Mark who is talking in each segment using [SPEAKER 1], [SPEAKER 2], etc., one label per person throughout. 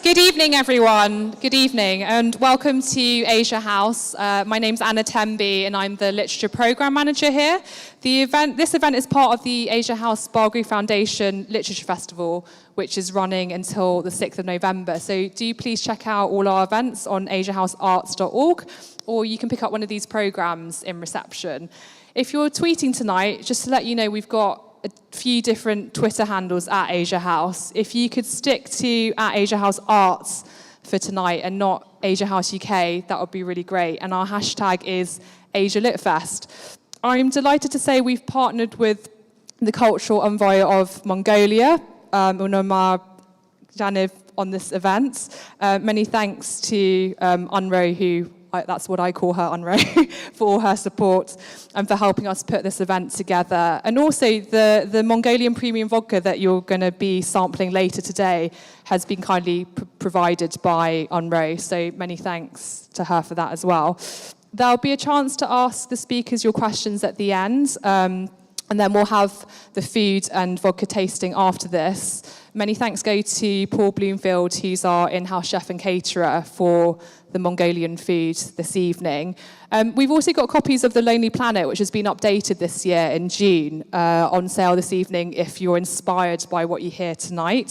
[SPEAKER 1] Good evening, everyone. Good evening, and welcome to Asia House. My name's Anna Temby, and I'm the Literature Programme Manager here. This event is part of the Asia House Bargary Foundation Literature Festival, which is running until the 6th of November. So do please check out all our events on asiahousearts.org, or you can pick up one of these programmes in reception. If you're tweeting tonight, just to let you know, we've got a few different Twitter handles at Asia House. If you could stick to at Asia House Arts for tonight and not Asia House UK, that would be really great. And our hashtag is Asia Lit Fest. I'm delighted to say we've partnered with the cultural envoy of Mongolia, Unoma Janiv, on this event. Many thanks to Unro, who that's what I call her, Unro, for all her support and for helping us put this event together. And also the Mongolian premium vodka that you're going to be sampling later today has been kindly provided by Unro, so many thanks to her for that as well. There'll be a chance to ask the speakers your questions at the end, and then we'll have the food and vodka tasting after this. Many thanks go to Paul Bloomfield, who's our in-house chef and caterer for the Mongolian food this evening. We've also got copies of The Lonely Planet, which has been updated this year in June, on sale this evening if you're inspired by what you hear tonight.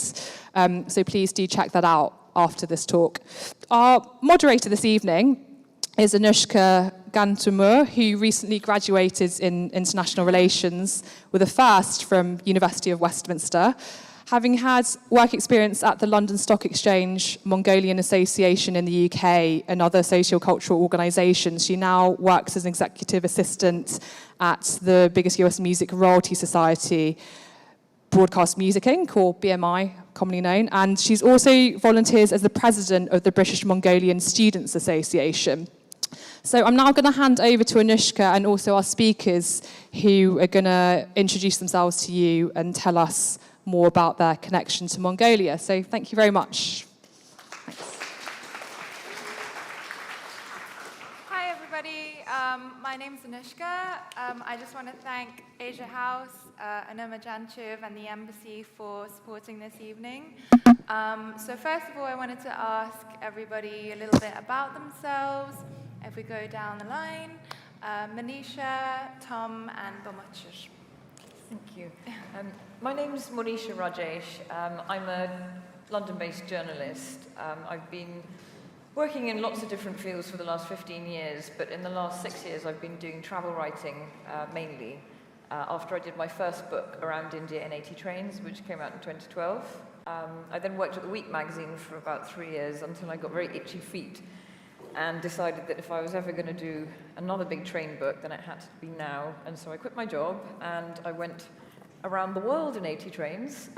[SPEAKER 1] So please do check that out after this talk. Our moderator this evening is Anushka Gantumur, who recently graduated in international relations with a first from University of Westminster. Having had work experience at the London Stock Exchange, Mongolian Association in the UK, and other socio-cultural organisations, she now works as an executive assistant at the biggest US music royalty society, Broadcast Music Inc., or BMI, commonly known, and she's also volunteers as the president of the British Mongolian Students Association. So I'm now going to hand over to Anushka and also our speakers who are going to introduce themselves to you and tell us more about their connection to Mongolia. So thank you very much. Thanks.
[SPEAKER 2] Hi, everybody. My name's Anushka. I just want to thank Asia House, Anoma Janchev, and the Embassy for supporting this evening. So first of all, I wanted to ask everybody a little bit about themselves. If we go down the line, Manisha, Tom, and Bomachir.
[SPEAKER 3] Thank you. My name is Monisha Rajesh. I'm a London-based journalist. I've been working in lots of different fields for the last 15 years, but in the last 6 years I've been doing travel writing mainly, after I did my first book around India in 80 trains, which came out in 2012. I then worked at The Week magazine for about 3 years until I got very itchy feet and decided that if I was ever going to do another big train book, then it had to be now. And so I quit my job and I went around the world in 80 trains,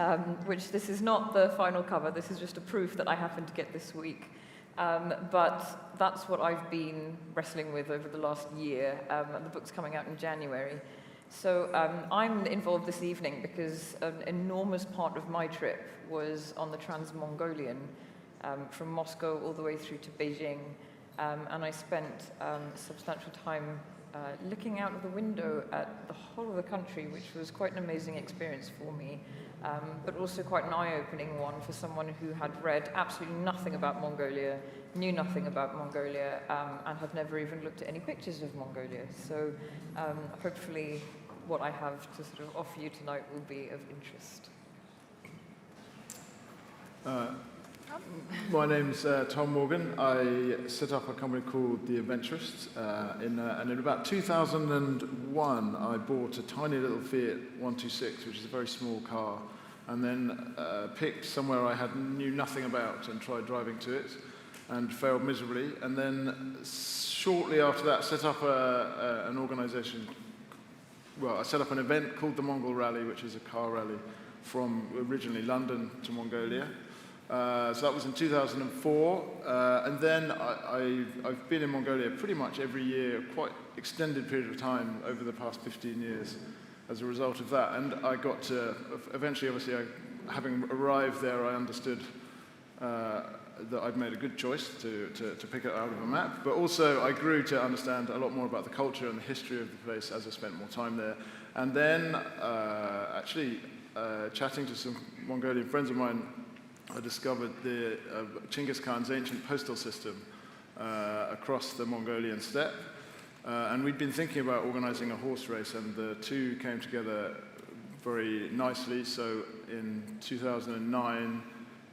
[SPEAKER 3] which this is not the final cover, this is just a proof that I happened to get this week. But that's what I've been wrestling with over the last year, and the book's coming out in January. So I'm involved this evening because an enormous part of my trip was on the Trans-Mongolian, from Moscow all the way through to Beijing. And I spent substantial time looking out of the window at the whole of the country, which was quite an amazing experience for me, but also quite an eye-opening one for someone who had read absolutely nothing about Mongolia, knew nothing about Mongolia, and had never even looked at any pictures of Mongolia. So hopefully what I have to sort of offer you tonight will be of interest.
[SPEAKER 4] My name's Tom Morgan. I set up a company called The Adventurists, and in about 2001 I bought a tiny little Fiat 126, which is a very small car, and then picked somewhere I knew nothing about and tried driving to it and failed miserably, and then shortly after that set up an organisation. Well, I set up an event called the Mongol Rally, which is a car rally from originally London to Mongolia. So that was in 2004, and then I've been in Mongolia pretty much every year, quite extended period of time over the past 15 years as a result of that. And I got to, eventually, obviously, having arrived there, I understood that I'd made a good choice to pick it out of a map, but also I grew to understand a lot more about the culture and the history of the place as I spent more time there. And then, chatting to some Mongolian friends of mine, I discovered the Genghis Khan's ancient postal system across the Mongolian steppe. And we'd been thinking about organizing a horse race, and the two came together very nicely. So in 2009,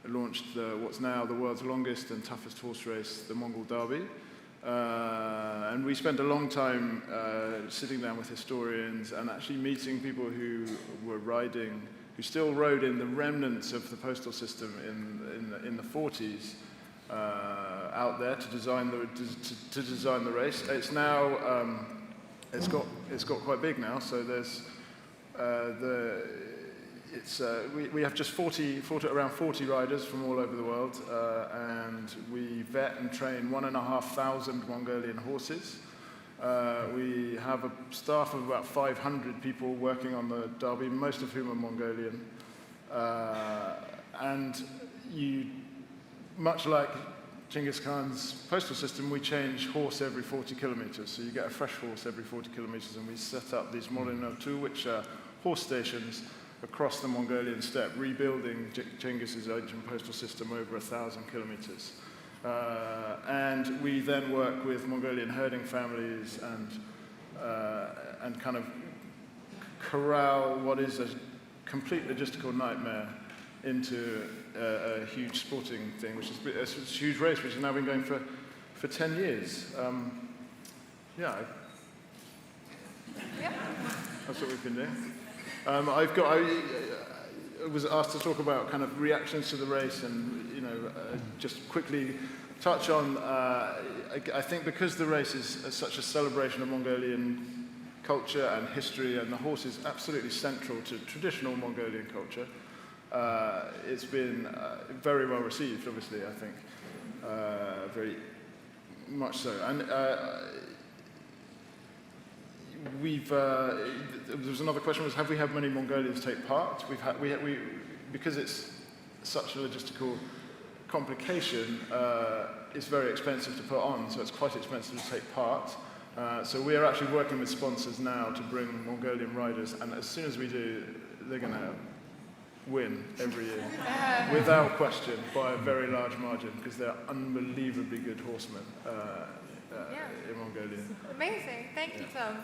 [SPEAKER 4] I launched what's now the world's longest and toughest horse race, the Mongol Derby. And we spent a long time sitting down with historians and actually meeting people who were riding, who still rode in the remnants of the postal system in the 40s out there to design the race. It's now it's got quite big now. So there's we have just around 40 riders from all over the world, and we vet and train 1,500 Mongolian horses. We have a staff of about 500 people working on the derby, most of whom are Mongolian. And much like Genghis Khan's postal system, we change horse every 40 kilometers. So you get a fresh horse every 40 kilometers, and we set up these Molinotu, which are horse stations across the Mongolian steppe, rebuilding Genghis's ancient postal system over 1,000 kilometers. And we then work with Mongolian herding families and kind of corral what is a complete logistical nightmare into a huge sporting thing, which is a huge race, which has now been going for 10 years. That's what we've been doing. I was asked to talk about kind of reactions to the race, and just quickly touch on. I think because the race is such a celebration of Mongolian culture and history, and the horse is absolutely central to traditional Mongolian culture. It's been very well received, obviously. I think very much so, and. There was another question: was have we had many Mongolians take part? Because it's such a logistical complication. It's very expensive to put on, so it's quite expensive to take part. So we are actually working with sponsors now to bring Mongolian riders, and as soon as we do, they're going to win every year, without question, by a very large margin, because they're unbelievably good horsemen. In Mongolia.
[SPEAKER 2] Amazing. Thank you, Tom.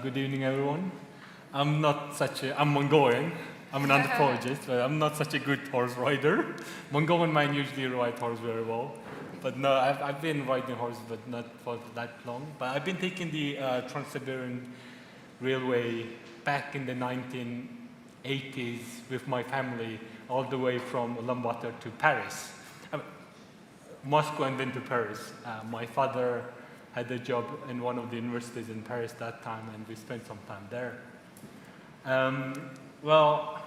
[SPEAKER 5] Good evening, everyone. I'm Mongolian. I'm an anthropologist, but I'm not such a good horse rider. Mongolian men usually ride horse very well. But no, I've been riding horse, but not for that long. But I've been taking the Trans-Siberian Railway back in the 1980s with my family, all the way from Ulaanbaatar to Paris. Moscow and then to Paris. My father had a job in one of the universities in Paris that time, and we spent some time there. Well,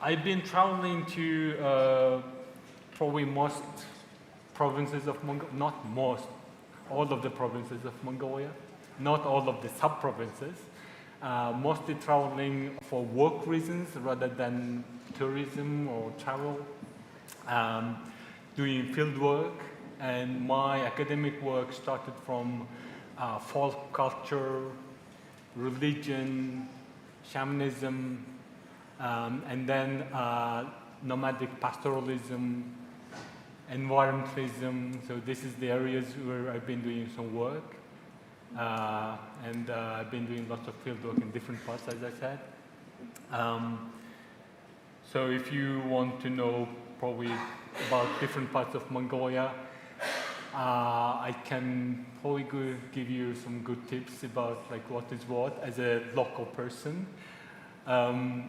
[SPEAKER 5] I've been traveling to probably most provinces of Mongolia, not most, all of the provinces of Mongolia, not all of the sub-provinces, mostly traveling for work reasons rather than tourism or travel. Doing field work, and my academic work started from folk culture, religion, shamanism, and then nomadic pastoralism, environmentalism. So this is the areas where I've been doing some work, and I've been doing lots of field work in different parts, as I said. So if you want to know probably about different parts of Mongolia, I can probably give you some good tips about like what is what as a local person.
[SPEAKER 2] And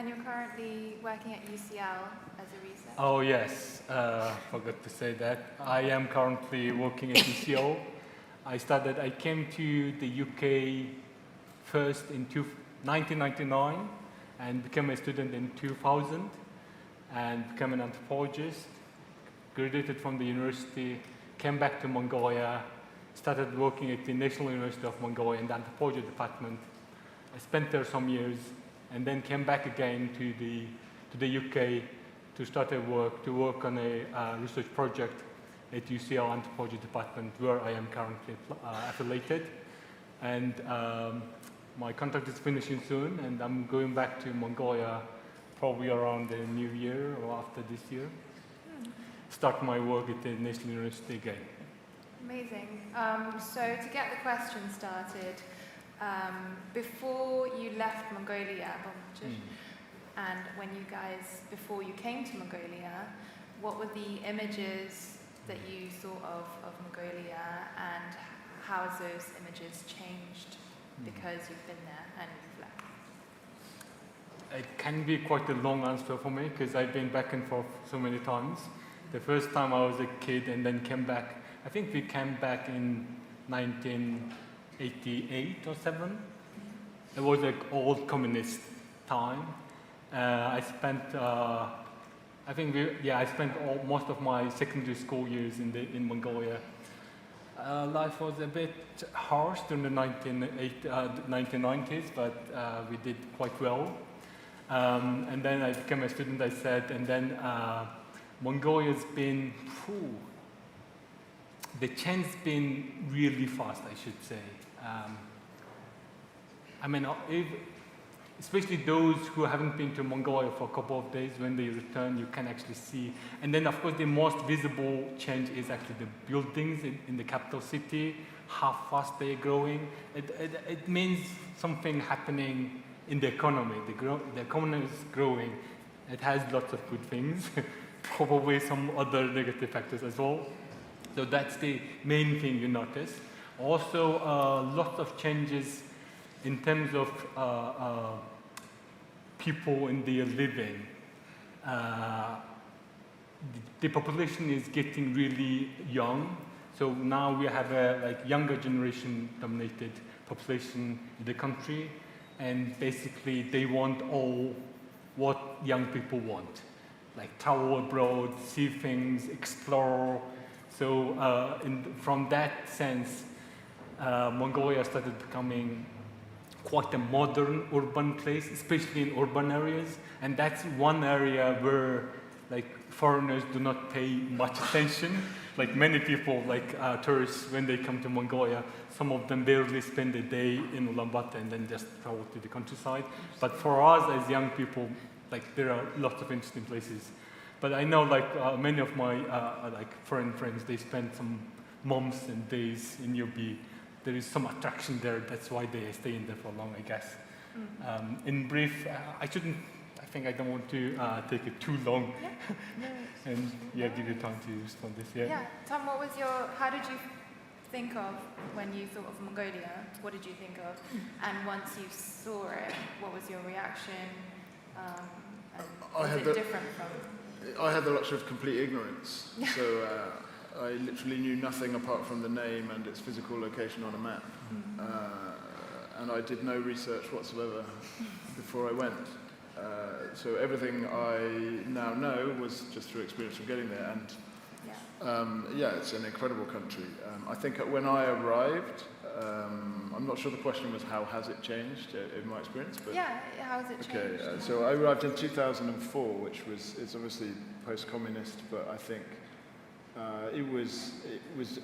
[SPEAKER 2] you're currently working at UCL as a researcher?
[SPEAKER 5] Oh yes, forgot to say that. I am currently working at UCL. I came to the UK first in 1999 and became a student in 2000. And became an anthropologist, graduated from the university, came back to Mongolia, started working at the National University of Mongolia in the anthropology department. I spent there some years, and then came back again to the UK to work on a research project at UCL Anthropology Department, where I am currently affiliated. And my contract is finishing soon, and I'm going back to Mongolia probably around the new year or after this year. Start my work at the National University again.
[SPEAKER 2] Amazing. So to get the question started, before you left Mongolia, and before you came to Mongolia, what were the images that you saw of Mongolia, and how has those images changed because you've been there and you've left?
[SPEAKER 5] It can be quite a long answer for me because I've been back and forth so many times. The first time I was a kid and then came back, I think we came back in 1988 or 7. It was an old communist time. I spent most of my secondary school years in Mongolia. Life was a bit harsh during the 1990s, but we did quite well. And then I became a student, I said, and then Mongolia's been, the change's been really fast, I should say. Especially those who haven't been to Mongolia for a couple of days, when they return, you can actually see. And then, of course, the most visible change is actually the buildings in the capital city, how fast they're growing. It means something happening in the economy. The economy is growing. It has lots of good things, probably some other negative factors as well. So that's the main thing you notice. Also, lots of changes in terms of people in their living. The population is getting really young, so now we have a younger generation dominated population in the country, and basically they want all what young people want, like travel abroad, see things, explore. So from that sense, Mongolia started becoming quite a modern urban place, especially in urban areas, and that's one area where foreigners do not pay much attention. Like many people, tourists, when they come to Mongolia, some of them barely spend a day in Ulaanbaatar and then just travel to the countryside. But for us as young people, there are lots of interesting places. But I know many of my foreign friends, they spend some months and days in Newby. There is some attraction there, that's why they stay in there for long, I guess. In brief, I think I don't want to take it too long.
[SPEAKER 2] Yeah. No.
[SPEAKER 5] And give you time to respond to this.
[SPEAKER 2] Yeah. Tom, how did you think of when you thought of Mongolia? What did you think of? And once you saw it, what was your reaction? And was it different from?
[SPEAKER 4] I had the luxury of complete ignorance. So I literally knew nothing apart from the name and its physical location on a map. And I did no research whatsoever before I went. So everything I now know was just through experience of getting there. And it's an incredible country. I think when I arrived, I'm not sure the question was how has it changed in my experience. But
[SPEAKER 2] how has it changed?
[SPEAKER 4] Okay, so I arrived in 2004, it's obviously post-communist, but I think it was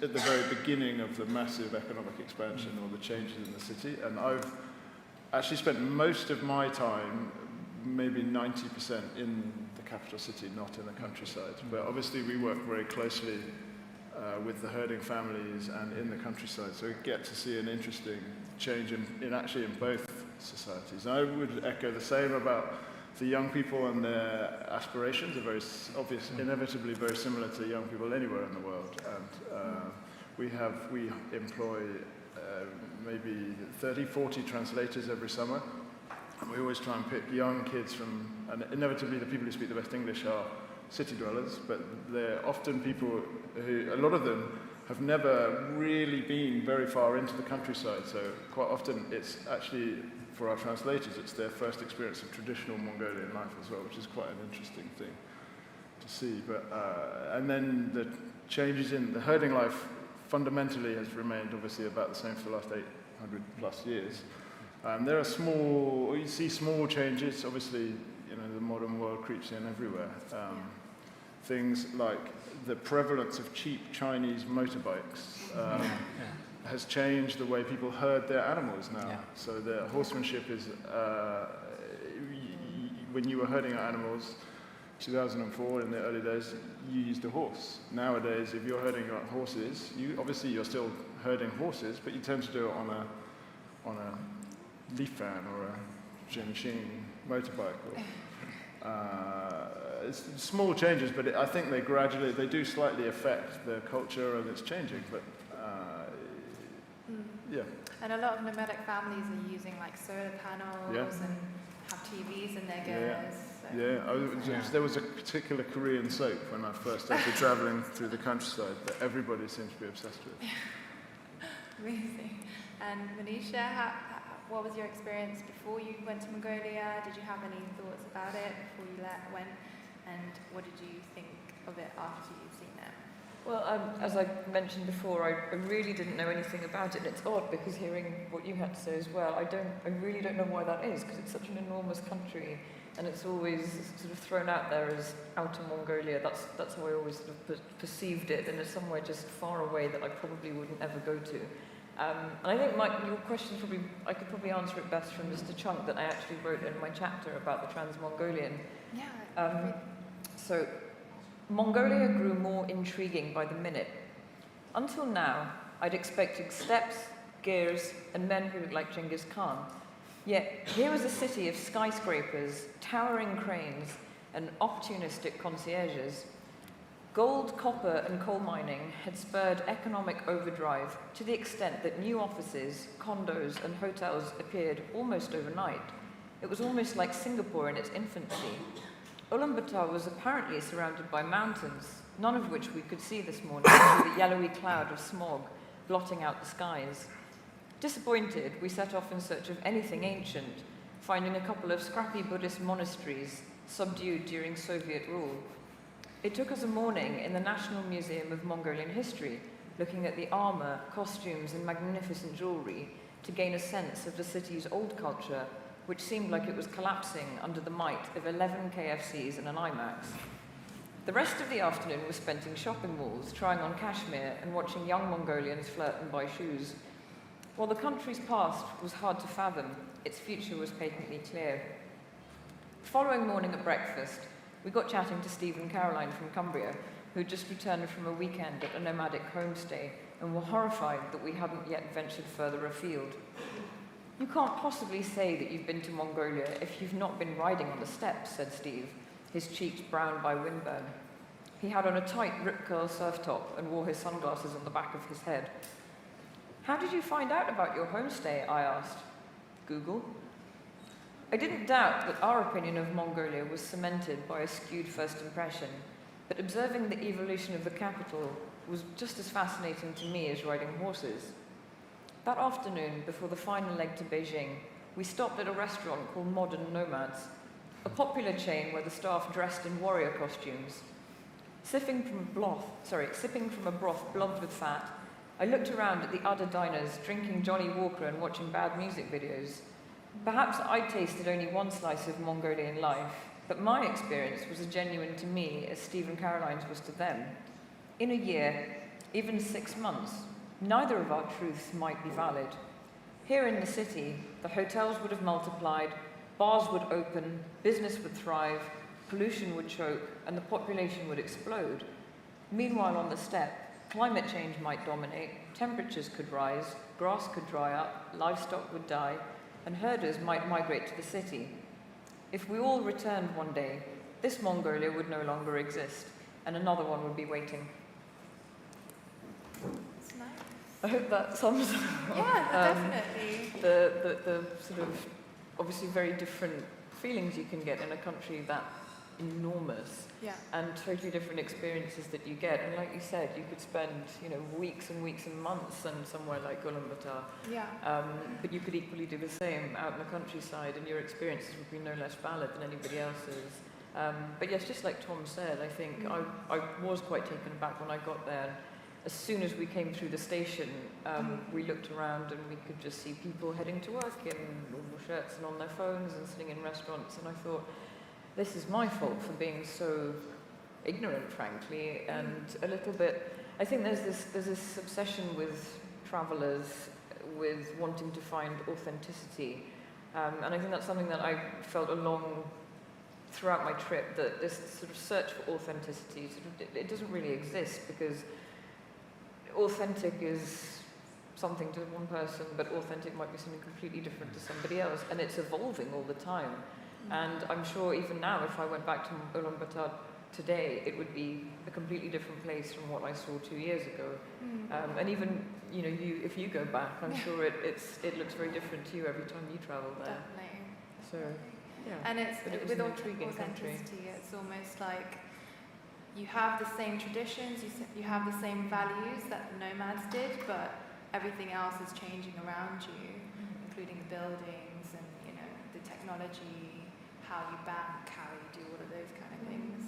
[SPEAKER 4] at the very beginning of the massive economic expansion or the changes in the city, and I've actually spent most of my time, maybe 90%, in the capital city, not in the countryside. But obviously we work very closely with the herding families and in the countryside, so we get to see an interesting change in both societies. And I would echo the same about the young people and their aspirations are very obvious, inevitably very similar to young people anywhere in the world. And we employ maybe 30, 40 translators every summer. And we always try and pick young kids and inevitably the people who speak the best English are city dwellers, but they're often people who, a lot of them, have never really been very far into the countryside. So quite often it's actually, for our translators, it's their first experience of traditional Mongolian life as well, which is quite an interesting thing to see. But and then the changes in the herding life fundamentally has remained obviously about the same for the last 800 plus years. There are you see small changes. Obviously, the modern world creeps in everywhere. Things like the prevalence of cheap Chinese motorbikes has changed the way people herd their animals now.
[SPEAKER 6] Yeah.
[SPEAKER 4] So the horsemanship is, when you were herding your animals, 2004 in the early days, you used a horse. Nowadays, if you're herding your horses, obviously you're still herding horses, but you tend to do it on a leaf fan or a Jianxing motorbike. It's small changes, but I think they do slightly affect the culture, and it's changing. But yeah.
[SPEAKER 2] And a lot of nomadic families are using like solar panels and have TVs in their gears.
[SPEAKER 4] There was a particular Korean soap when I first started traveling through the countryside that everybody seems to be obsessed with.
[SPEAKER 2] Amazing. And Manisha, what was your experience before you went to Mongolia? Did you have any thoughts about it before you went? And what did you think of it after you'd seen it?
[SPEAKER 3] Well, as I mentioned before, I really didn't know anything about it. And it's odd because hearing what you had to say as well, I really don't know why that is, because it's such an enormous country, and it's always sort of thrown out there as Outer Mongolia. That's how I always sort of perceived it, and it's somewhere just far away that I probably wouldn't ever go to. And I think your question I could probably answer it best from just a chunk that I actually wrote in my chapter about the Trans-Mongolian.
[SPEAKER 2] Yeah.
[SPEAKER 3] So, Mongolia grew more intriguing by the minute. Until now, I'd expected steppes, gears, and men who looked like Genghis Khan. Yet, here was a city of skyscrapers, towering cranes, and opportunistic concierges. Gold, copper, and coal mining had spurred economic overdrive to the extent that new offices, condos, and hotels appeared almost overnight. It was almost like Singapore in its infancy. Ulaanbaatar was apparently surrounded by mountains, none of which we could see this morning through the yellowy cloud of smog blotting out the skies. Disappointed, we set off in search of anything ancient, finding a couple of scrappy Buddhist monasteries subdued during Soviet rule. It took us a morning in the National Museum of Mongolian History, looking at the armour, costumes, and magnificent jewellery to gain a sense of the city's old culture, which seemed like it was collapsing under the might of 11 KFCs and an IMAX. The rest of the afternoon was spent in shopping malls, trying on cashmere and watching young Mongolians flirt and buy shoes. While the country's past was hard to fathom, its future was patently clear. The following morning at breakfast, we got chatting to Steve and Caroline from Cumbria, who had just returned from a weekend at a nomadic homestay and were horrified that we hadn't yet ventured further afield. "You can't possibly say that you've been to Mongolia if you've not been riding on the steppes," said Steve, his cheeks browned by windburn. He had on a tight rip-curl surf top and wore his sunglasses on the back of his head. "How did you find out about your homestay?" I asked. "Google." I didn't doubt that our opinion of Mongolia was cemented by a skewed first impression, but observing the evolution of the capital was just as fascinating to me as riding horses. That afternoon, before the final leg to Beijing, we stopped at a restaurant called Modern Nomads, a popular chain where the staff dressed in warrior costumes. Sipping from a broth blobbed with fat, I looked around at the other diners, drinking Johnny Walker and watching bad music videos. Perhaps I tasted only one slice of Mongolian life, but my experience was as genuine to me as Steve and Caroline's was to them. In a year, even 6 months, neither of our truths might be valid. Here in the city, the hotels would have multiplied, bars would open, business would thrive, pollution would choke, and the population would explode. Meanwhile, on the steppe, climate change might dominate, temperatures could rise, grass could dry up, livestock would die, and herders might migrate to the city. If we all returned one day, this Mongolia would no longer exist, and another one would be waiting.
[SPEAKER 2] It's nice.
[SPEAKER 3] I hope that sums up
[SPEAKER 2] Definitely.
[SPEAKER 3] the sort of obviously very different feelings you can get in a country that enormous, and totally different experiences that you get. And like you said, you could spend weeks and weeks and months in somewhere like Ulaanbaatar. But you could equally do the same out in the countryside, and your experiences would be no less valid than anybody else's. But yes, just like Tom said, I think I was quite taken aback when I got there. As soon as we came through the station, we looked around and we could just see people heading to work in normal shirts and on their phones and sitting in restaurants. And I thought, this is my fault for being so ignorant, frankly, and a little bit. I think there's this obsession with travellers with wanting to find authenticity. And I think that's something that I felt along throughout my trip, that this sort of search for authenticity, it doesn't really exist, because authentic is something to one person, but authentic might be something completely different to somebody else, and it's evolving all the time. And I'm sure even now, if I went back to Ulaanbaatar today, it would be a completely different place from what I saw 2 years ago. And even, if you go back, I'm sure it looks very different to you every time you travel there.
[SPEAKER 2] Definitely.
[SPEAKER 3] So, yeah.
[SPEAKER 2] And it's
[SPEAKER 3] But it was
[SPEAKER 2] with
[SPEAKER 3] an intriguing country.
[SPEAKER 2] authenticity, it's almost like you have the same traditions, you have the same values that the nomads did, but everything else is changing around you, including the buildings and the technology, how you bank, how you do all of those kind of things.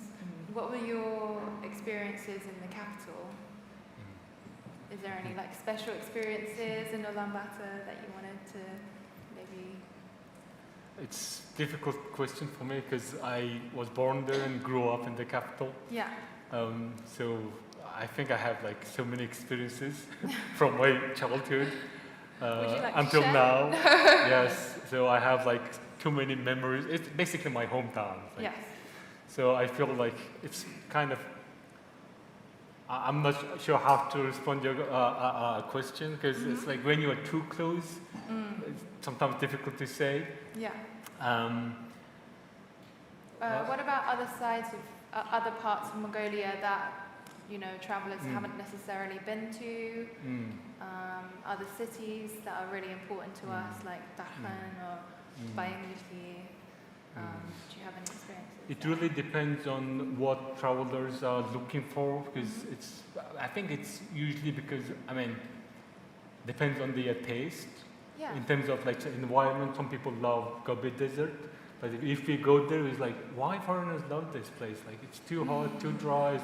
[SPEAKER 2] What were your experiences in the capital? Is there any special experiences in Ulaanbaatar that you wanted to maybe?
[SPEAKER 5] It's a difficult question for me because I was born there and grew up in the capital.
[SPEAKER 2] Yeah.
[SPEAKER 5] So I think I have so many experiences from my childhood
[SPEAKER 2] Would you like to
[SPEAKER 5] until
[SPEAKER 2] share?
[SPEAKER 5] now. Yes. So I have too many memories. It's basically my hometown.
[SPEAKER 2] Yes.
[SPEAKER 5] So I feel it's kind of. I'm not sure how to respond to your question, because it's when you are too close, it's sometimes difficult to say.
[SPEAKER 2] Yeah. What about other sides of other parts of Mongolia that travelers haven't necessarily been to? Other cities that are really important to us, like Dahan or Bayangli. Do you have any experiences?
[SPEAKER 5] It really depends on what travelers are looking for, because I think it's usually because, depends on their taste.
[SPEAKER 2] Yeah.
[SPEAKER 5] In terms of the environment, some people love Gobi Desert, but if we go there, it's why foreigners love this place? It's too hot, too dry. It's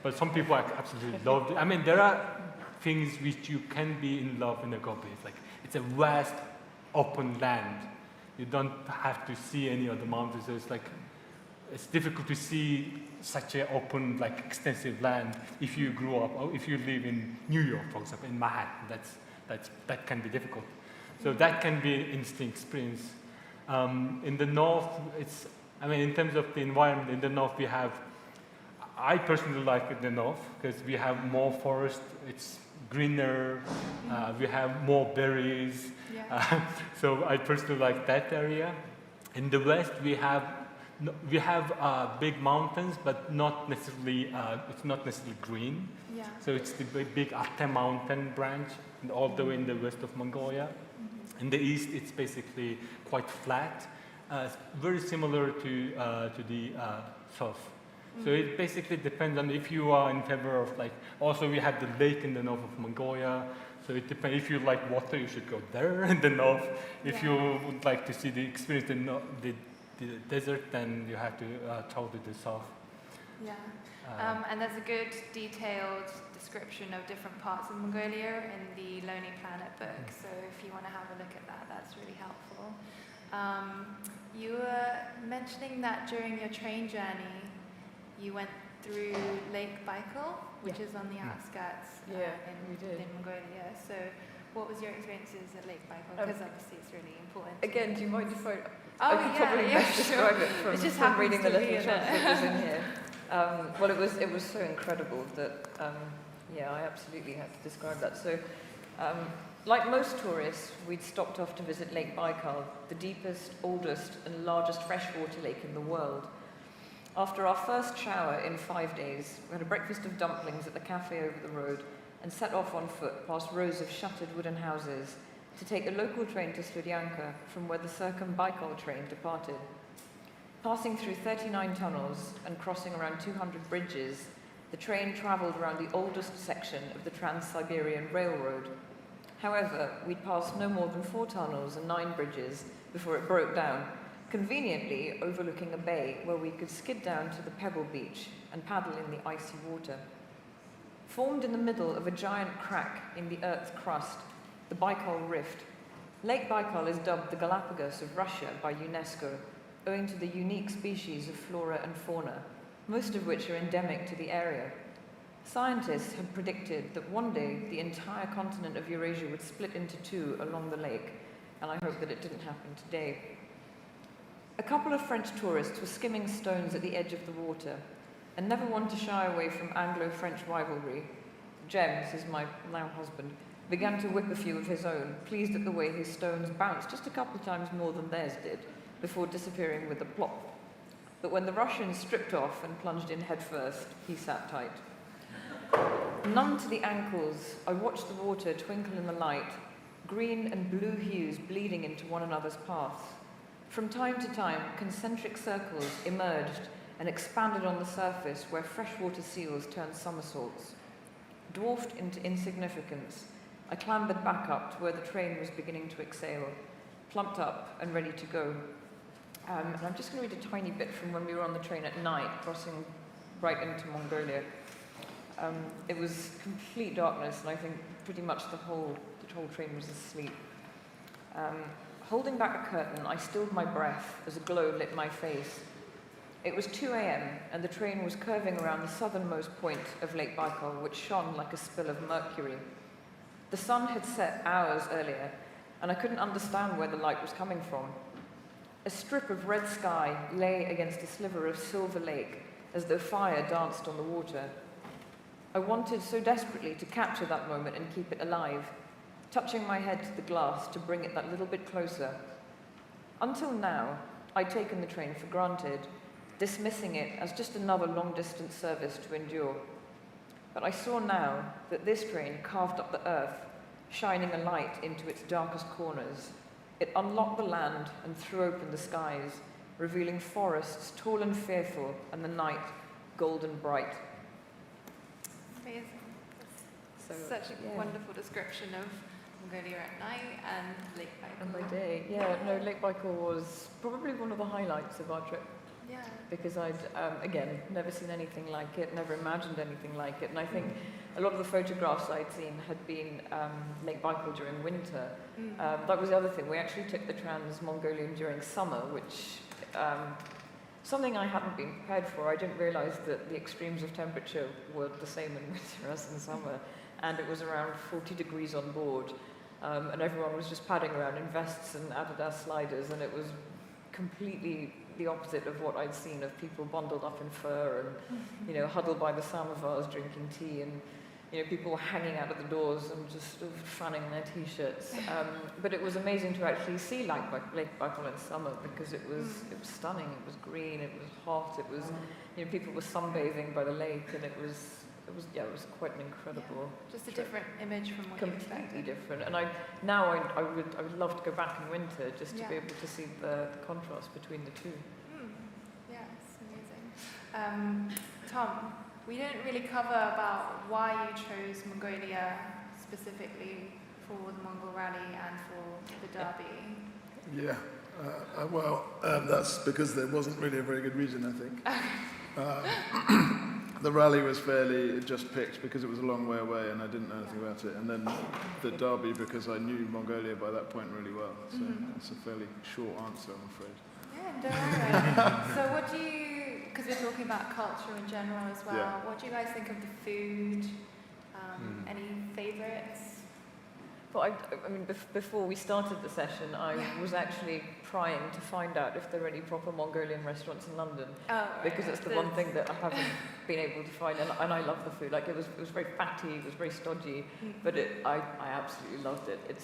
[SPEAKER 5] but some people absolutely love it. There are things which you can be in love in the Gobi. It's a vast, open land. You don't have to see any other mountains. So it's difficult to see such an open, extensive land if you grew up, or if you live in New York, for example, in Manhattan. That can be difficult. So that can be an interesting experience. In the north, in terms of the environment, in the north I personally like it in the north because we have more forest, it's greener, we have more berries.
[SPEAKER 2] Yeah.
[SPEAKER 5] So I personally like that area. In the west, we have big mountains, but not necessarily, it's not necessarily green.
[SPEAKER 2] Yeah.
[SPEAKER 5] So it's the big Atte mountain branch, and all the way in the west of Mongolia. In the east, it's basically quite flat, very similar to the south. So it basically depends on if you are in favor of also we have the lake in the north of Mongolia. So it depends. If you like water, you should go there in the north. If you would like to see the experience the desert, then you have to travel to the south.
[SPEAKER 2] Yeah. And there's a good detailed description of different parts of Mongolia in the Lonely Planet book. So if you want to have a look at that, that's really helpful. You were mentioning that during your train journey, you went through Lake Baikal, which is on the outskirts in Mongolia. So what was your experiences at Lake Baikal? Because obviously it's really important.
[SPEAKER 3] Again, do you mind if I
[SPEAKER 2] could
[SPEAKER 3] probably best describe it from reading the little
[SPEAKER 2] chat
[SPEAKER 3] chapter that was in here. Well, it was so incredible that, I absolutely had to describe that. So, like most tourists, we'd stopped off to visit Lake Baikal, the deepest, oldest, and largest freshwater lake in the world. After our first shower in 5 days, we had a breakfast of dumplings at the cafe over the road and set off on foot past rows of shuttered wooden houses to take the local train to Studyanka, from where the Circum-Baikal train departed. Passing through 39 tunnels and crossing around 200 bridges, the train travelled around the oldest section of the Trans-Siberian Railroad. However, we'd passed no more than 4 tunnels and 9 bridges before it broke down, conveniently overlooking a bay where we could skid down to the pebble beach and paddle in the icy water. Formed in the middle of a giant crack in the Earth's crust, the Baikal Rift, Lake Baikal is dubbed the Galapagos of Russia by UNESCO, owing to the unique species of flora and fauna, most of which are endemic to the area. Scientists had predicted that one day the entire continent of Eurasia would split into two along the lake, and I hope that it didn't happen today. A couple of French tourists were skimming stones at the edge of the water, and never one to shy away from Anglo-French rivalry. James, who's my now husband, began to whip a few of his own, pleased at the way his stones bounced just a couple of times more than theirs did, before disappearing with a plop. But when the Russians stripped off and plunged in headfirst, he sat tight. Numb to the ankles, I watched the water twinkle in the light, green and blue hues bleeding into one another's paths. From time to time, concentric circles emerged and expanded on the surface where freshwater seals turned somersaults. Dwarfed into insignificance, I clambered back up to where the train was beginning to exhale, plumped up and ready to go. And I'm just going to read a tiny bit from when we were on the train at night, crossing right into Mongolia. It was complete darkness, and I think pretty much the whole train was asleep. Holding back a curtain, I stilled my breath as a glow lit my face. It was 2 a.m., and the train was curving around the southernmost point of Lake Baikal, which shone like a spill of mercury. The sun had set hours earlier, and I couldn't understand where the light was coming from. A strip of red sky lay against a sliver of silver lake, as though fire danced on the water. I wanted so desperately to capture that moment and keep it alive, touching my head to the glass to bring it that little bit closer. Until now, I'd taken the train for granted, dismissing it as just another long-distance service to endure. But I saw now that this train carved up the earth, shining a light into its darkest corners. It unlocked the land and threw open the skies, revealing forests tall and fearful, and the night golden bright.
[SPEAKER 2] Amazing.
[SPEAKER 3] So,
[SPEAKER 2] Such a wonderful description of Mongolia at night and Lake Baikal.
[SPEAKER 3] And by day, Lake Baikal was probably one of the highlights of our trip.
[SPEAKER 2] Yeah.
[SPEAKER 3] Because I'd, again, never seen anything like it, never imagined anything like it. And I think a lot of the photographs I'd seen had been Lake Baikal during winter. That was the other thing. We actually took the Trans-Mongolian during summer, which something I hadn't been prepared for. I didn't realise that the extremes of temperature were the same in winter as in summer. And it was around 40 degrees on board. And everyone was just padding around in vests and Adidas sliders, and it was completely the opposite of what I'd seen of people bundled up in fur and, huddled by the samovars drinking tea, and, people were hanging out of the doors and just sort of fanning their t-shirts. But it was amazing to actually see Lake Baikal in summer, because it was stunning. It was green, it was hot, it was, people were sunbathing by the lake, and it was quite an incredible.
[SPEAKER 2] Just a different image from what you expected.
[SPEAKER 3] Completely different. And I would love to go back in winter just to be able to see the contrast between the two.
[SPEAKER 2] Yeah, it's amazing. Tom, we didn't really cover about why you chose Mongolia specifically for the Mongol Rally and for the Derby.
[SPEAKER 4] Yeah, that's because there wasn't really a very good reason, I think. The rally was fairly just picked because it was a long way away and I didn't know anything about it. And then the Derby because I knew Mongolia by that point really well. So that's a fairly short answer, I'm afraid.
[SPEAKER 2] Yeah, don't worry. So what do you, because we're talking about culture in general as well, what do you guys think of the food? Any favourites?
[SPEAKER 3] Well, I mean, before we started the session, I was actually trying to find out if there are any proper Mongolian restaurants in London, because it's the one thing that I haven't been able to find, and I love the food. Like, it was very fatty, it was very stodgy, but I absolutely loved it. It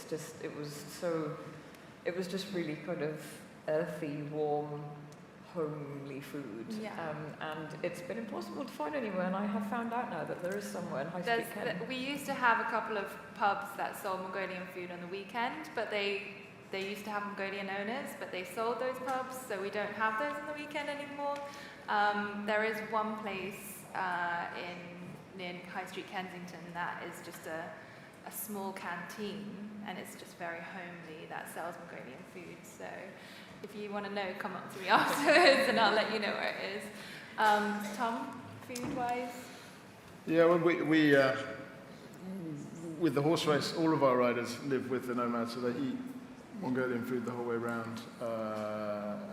[SPEAKER 3] was just really kind of earthy, warm, homely food. And it's been impossible to find anywhere, and I have found out now that there is somewhere in High Street Kent.
[SPEAKER 2] We used to have a couple of pubs that sold Mongolian food on the weekend, but they used to have Mongolian owners, but they sold those pubs, so we don't have those on the weekend anymore. There is one place near High Street Kensington that is just a small canteen, and it's just very homely, that sells Mongolian food. So if you want to know, come up to me afterwards and I'll let you know where it is. Tom, food-wise?
[SPEAKER 4] Yeah, well, we with the horse race, all of our riders live with the nomads, so they eat Mongolian food the whole way around.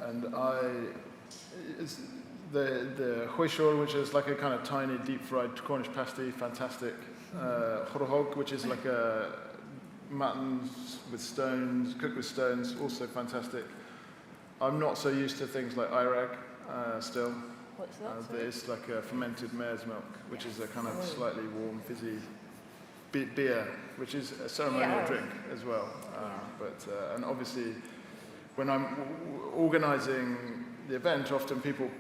[SPEAKER 4] And the hoishor, which is like a kind of tiny deep-fried Cornish pasty, fantastic. Horhog, which is like a mutton with stones, cooked with stones, also fantastic. I'm not so used to things like irag still.
[SPEAKER 3] What's that?
[SPEAKER 4] It's like a fermented mare's milk, which is a kind of slightly warm, fizzy beer, which is a ceremonial drink as well. And obviously, when I'm organising the event, often people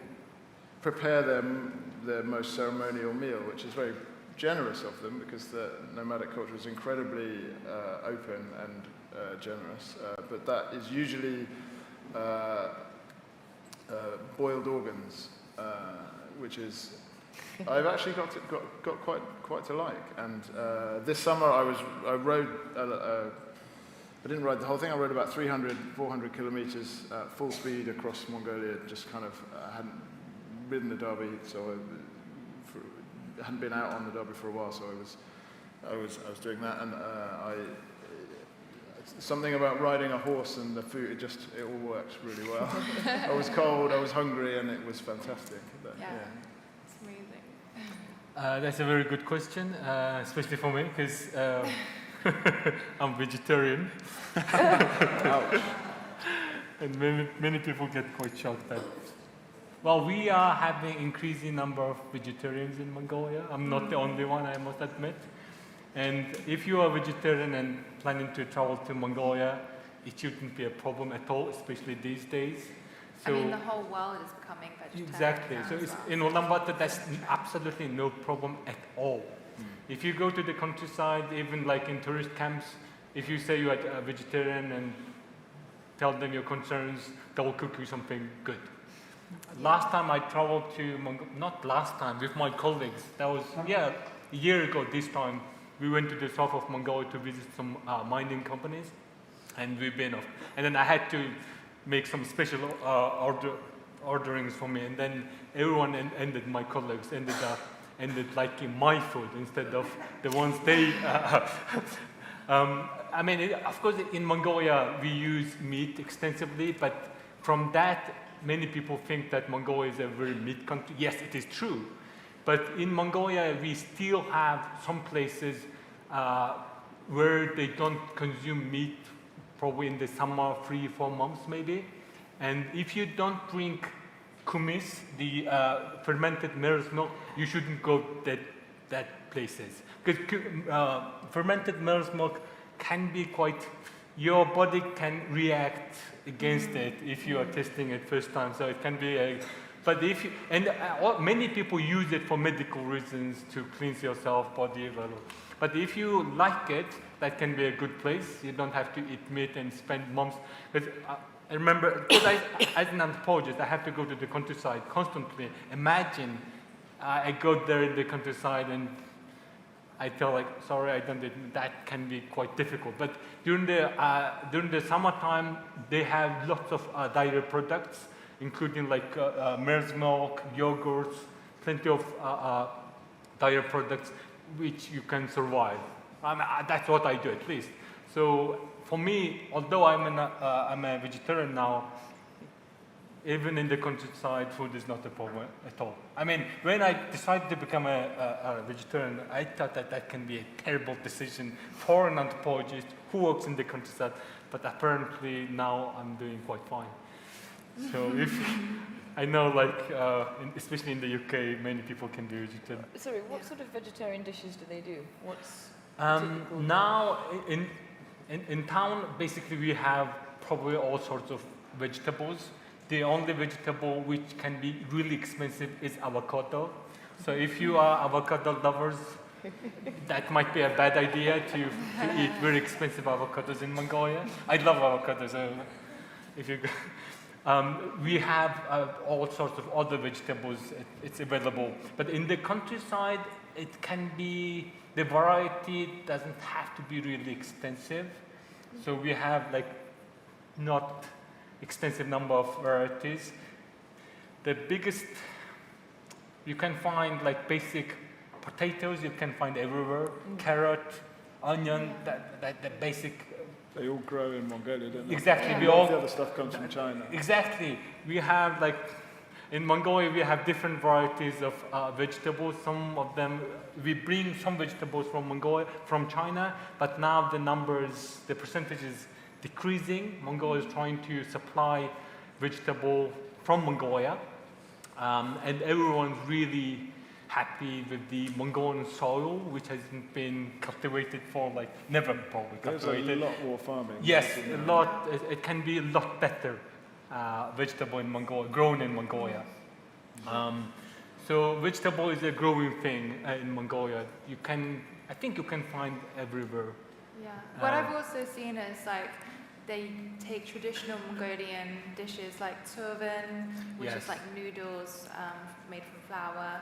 [SPEAKER 4] prepare their most ceremonial meal, which is very generous of them because the nomadic culture is incredibly open and generous. But that is usually boiled organs, which is I've actually got quite to like. And this summer I rode. I didn't ride the whole thing. I rode about 300, 400 kilometers at full speed across Mongolia. Just kind of hadn't ridden the Derby, so I hadn't been out on the Derby for a while. So I was doing that, and something about riding a horse and the food. It all works really well. I was cold, I was hungry, and it was fantastic.
[SPEAKER 2] It's amazing.
[SPEAKER 5] That's a very good question, especially for me because I'm vegetarian.
[SPEAKER 4] Ouch.
[SPEAKER 5] And many people get quite shocked that, well, we are having increasing number of vegetarians in Mongolia. I'm not the only one, I must admit. And if you are vegetarian and planning to travel to Mongolia, it shouldn't be a problem at all, especially these days.
[SPEAKER 2] I mean, the whole world is becoming vegetarian.
[SPEAKER 5] Exactly.
[SPEAKER 2] now
[SPEAKER 5] So
[SPEAKER 2] as
[SPEAKER 5] it's,
[SPEAKER 2] well.
[SPEAKER 5] in Ulaanbaatar, that's absolutely no problem at all. If you go to the countryside, even like in tourist camps, if you say you are a vegetarian and tell them your concerns, they will cook you something good. Last time I traveled to Mongolia, not last time, with my colleagues, that was, a year ago this time, we went to the south of Mongolia to visit some mining companies, and we've been off. And then I had to make some special orderings for me, and then everyone my colleagues ended liking my food instead of the ones they. I mean, of course, in Mongolia we use meat extensively, but from that, many people think that Mongolia is a very meat country. Yes, it is true, but in Mongolia we still have some places where they don't consume meat, probably in the summer, 3-4 months maybe. And if you don't drink kumis, the fermented mare's milk, you shouldn't go that places. Because fermented mare's milk can be quite, your body can react against it if you are testing it first time. So it can be but if you, and many people use it for medical reasons to cleanse yourself, body. But if you like it, that can be a good place. You don't have to eat meat and spend months. Because I remember, because as an anthropologist, I have to go to the countryside constantly. Imagine I go there in the countryside and I tell like, sorry, I don't. That can be quite difficult. But during the summertime, they have lots of dairy products, including like mare's milk, yogurts, plenty of dairy products, which you can survive. That's what I do at least. So for me, although I'm a vegetarian now, even in the countryside, food is not a problem at all. I mean, when I decided to become a vegetarian, I thought that can be a terrible decision for an anthropologist who works in the countryside, but apparently now I'm doing quite fine. So if I know, like, especially in the UK, many people can be vegetarian.
[SPEAKER 3] Sorry, what sort of vegetarian dishes do they do? What's typical?
[SPEAKER 5] Now in town, basically we have probably all sorts of vegetables. The only vegetable which can be really expensive is avocado. So if you are avocado lovers, that might be a bad idea to eat very expensive avocados in Mongolia. I love avocados. So if you go, we have all sorts of other vegetables. It's available. But in the countryside, it can be, the variety doesn't have to be really extensive. So we have like not extensive number of varieties. The biggest, you can find like basic potatoes, you can find everywhere. Carrot, onion, the basic.
[SPEAKER 4] They all grow in Mongolia, don't they?
[SPEAKER 5] Exactly.
[SPEAKER 4] Yeah.
[SPEAKER 5] We
[SPEAKER 4] All
[SPEAKER 5] all,
[SPEAKER 4] the other stuff comes from China.
[SPEAKER 5] Exactly. We have like, In Mongolia, we have different varieties of vegetables. Some of them, we bring some vegetables from Mongolia, from China, but now the percentage is decreasing. Mongolia is trying to supply vegetable from Mongolia, and everyone's really happy with the Mongolian soil, which hasn't been cultivated for never probably cultivated.
[SPEAKER 4] There's a lot more farming.
[SPEAKER 5] Yes, a lot. It can be a lot better vegetable in Mongolia, grown in Mongolia. So vegetable is a growing thing in Mongolia. I think you can find everywhere.
[SPEAKER 2] Yeah. What I've also seen is they take traditional Mongolian dishes like turban, which is like noodles made from flour,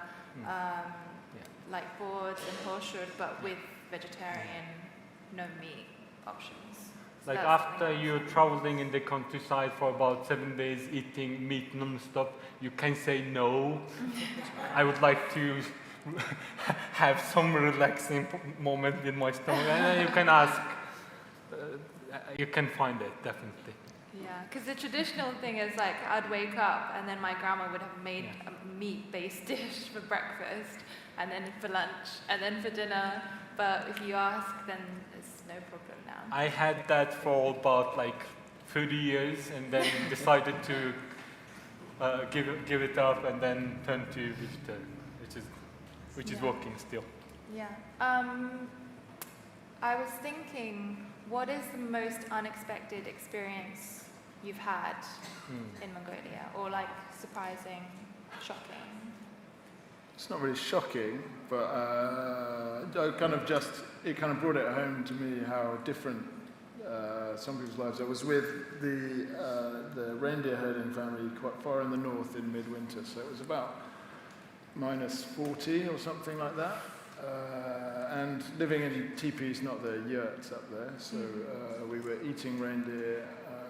[SPEAKER 2] like boards and horseshoe, but with vegetarian, no meat options. So
[SPEAKER 5] After you're traveling in the countryside for about 7 days eating meat non-stop, you can say no. I would like to have some relaxing moment in my stomach, and then you can ask. You can find it, definitely.
[SPEAKER 2] Yeah, because the traditional thing is I'd wake up and then my grandma would have made a meat-based dish for breakfast, and then for lunch, and then for dinner. But if you ask, then it's no problem now.
[SPEAKER 5] I had that for about 30 years, and then decided to give it up, and then turn to vegetarian, which is working still.
[SPEAKER 2] Yeah. I was thinking, what is the most unexpected experience you've had in Mongolia, or surprising, shocking?
[SPEAKER 4] It's not really shocking, but it kind of brought it home to me how different some people's lives are. I was with the reindeer herding family quite far in the north in midwinter, so it was about minus 40 or something like that. And living in teepees, not the yurts up there, so we were eating reindeer.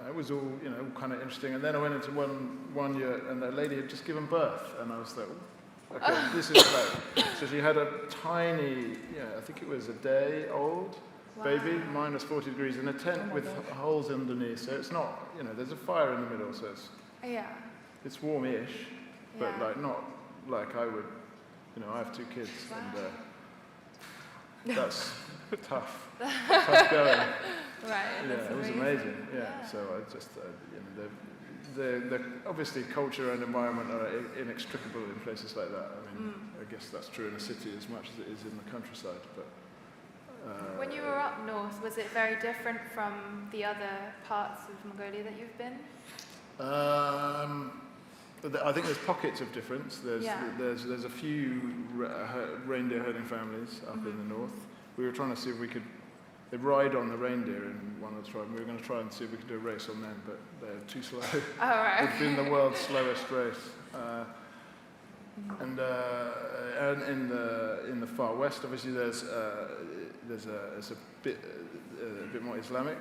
[SPEAKER 4] It was all, kind of interesting. And then I went into one yurt, and a lady had just given birth, and I was like, okay, this is so she had a tiny, I think it was a day old baby, minus 40 degrees, in a tent with holes underneath. So it's not, there's a fire in the middle, so it's warm-ish, but not like I would. I have 2 kids, and that's tough going.
[SPEAKER 2] Right.
[SPEAKER 4] Yeah, it was amazing. Yeah. So I just, the obviously culture and environment are inextricable in places like that. I mean, I guess that's true in a city as much as it is in the countryside. But
[SPEAKER 2] when you were up north, was it very different from the other parts of Mongolia that you've been?
[SPEAKER 4] I think there's pockets of difference. There's a few reindeer herding families up in the north. We were trying to see if we could. They ride on the reindeer in one of the tribes. We were going to try and see if we could do a race on them, but they're too slow.
[SPEAKER 2] Oh, right.
[SPEAKER 4] It's been the world's slowest race. And in the far west, obviously, it's a bit more Islamic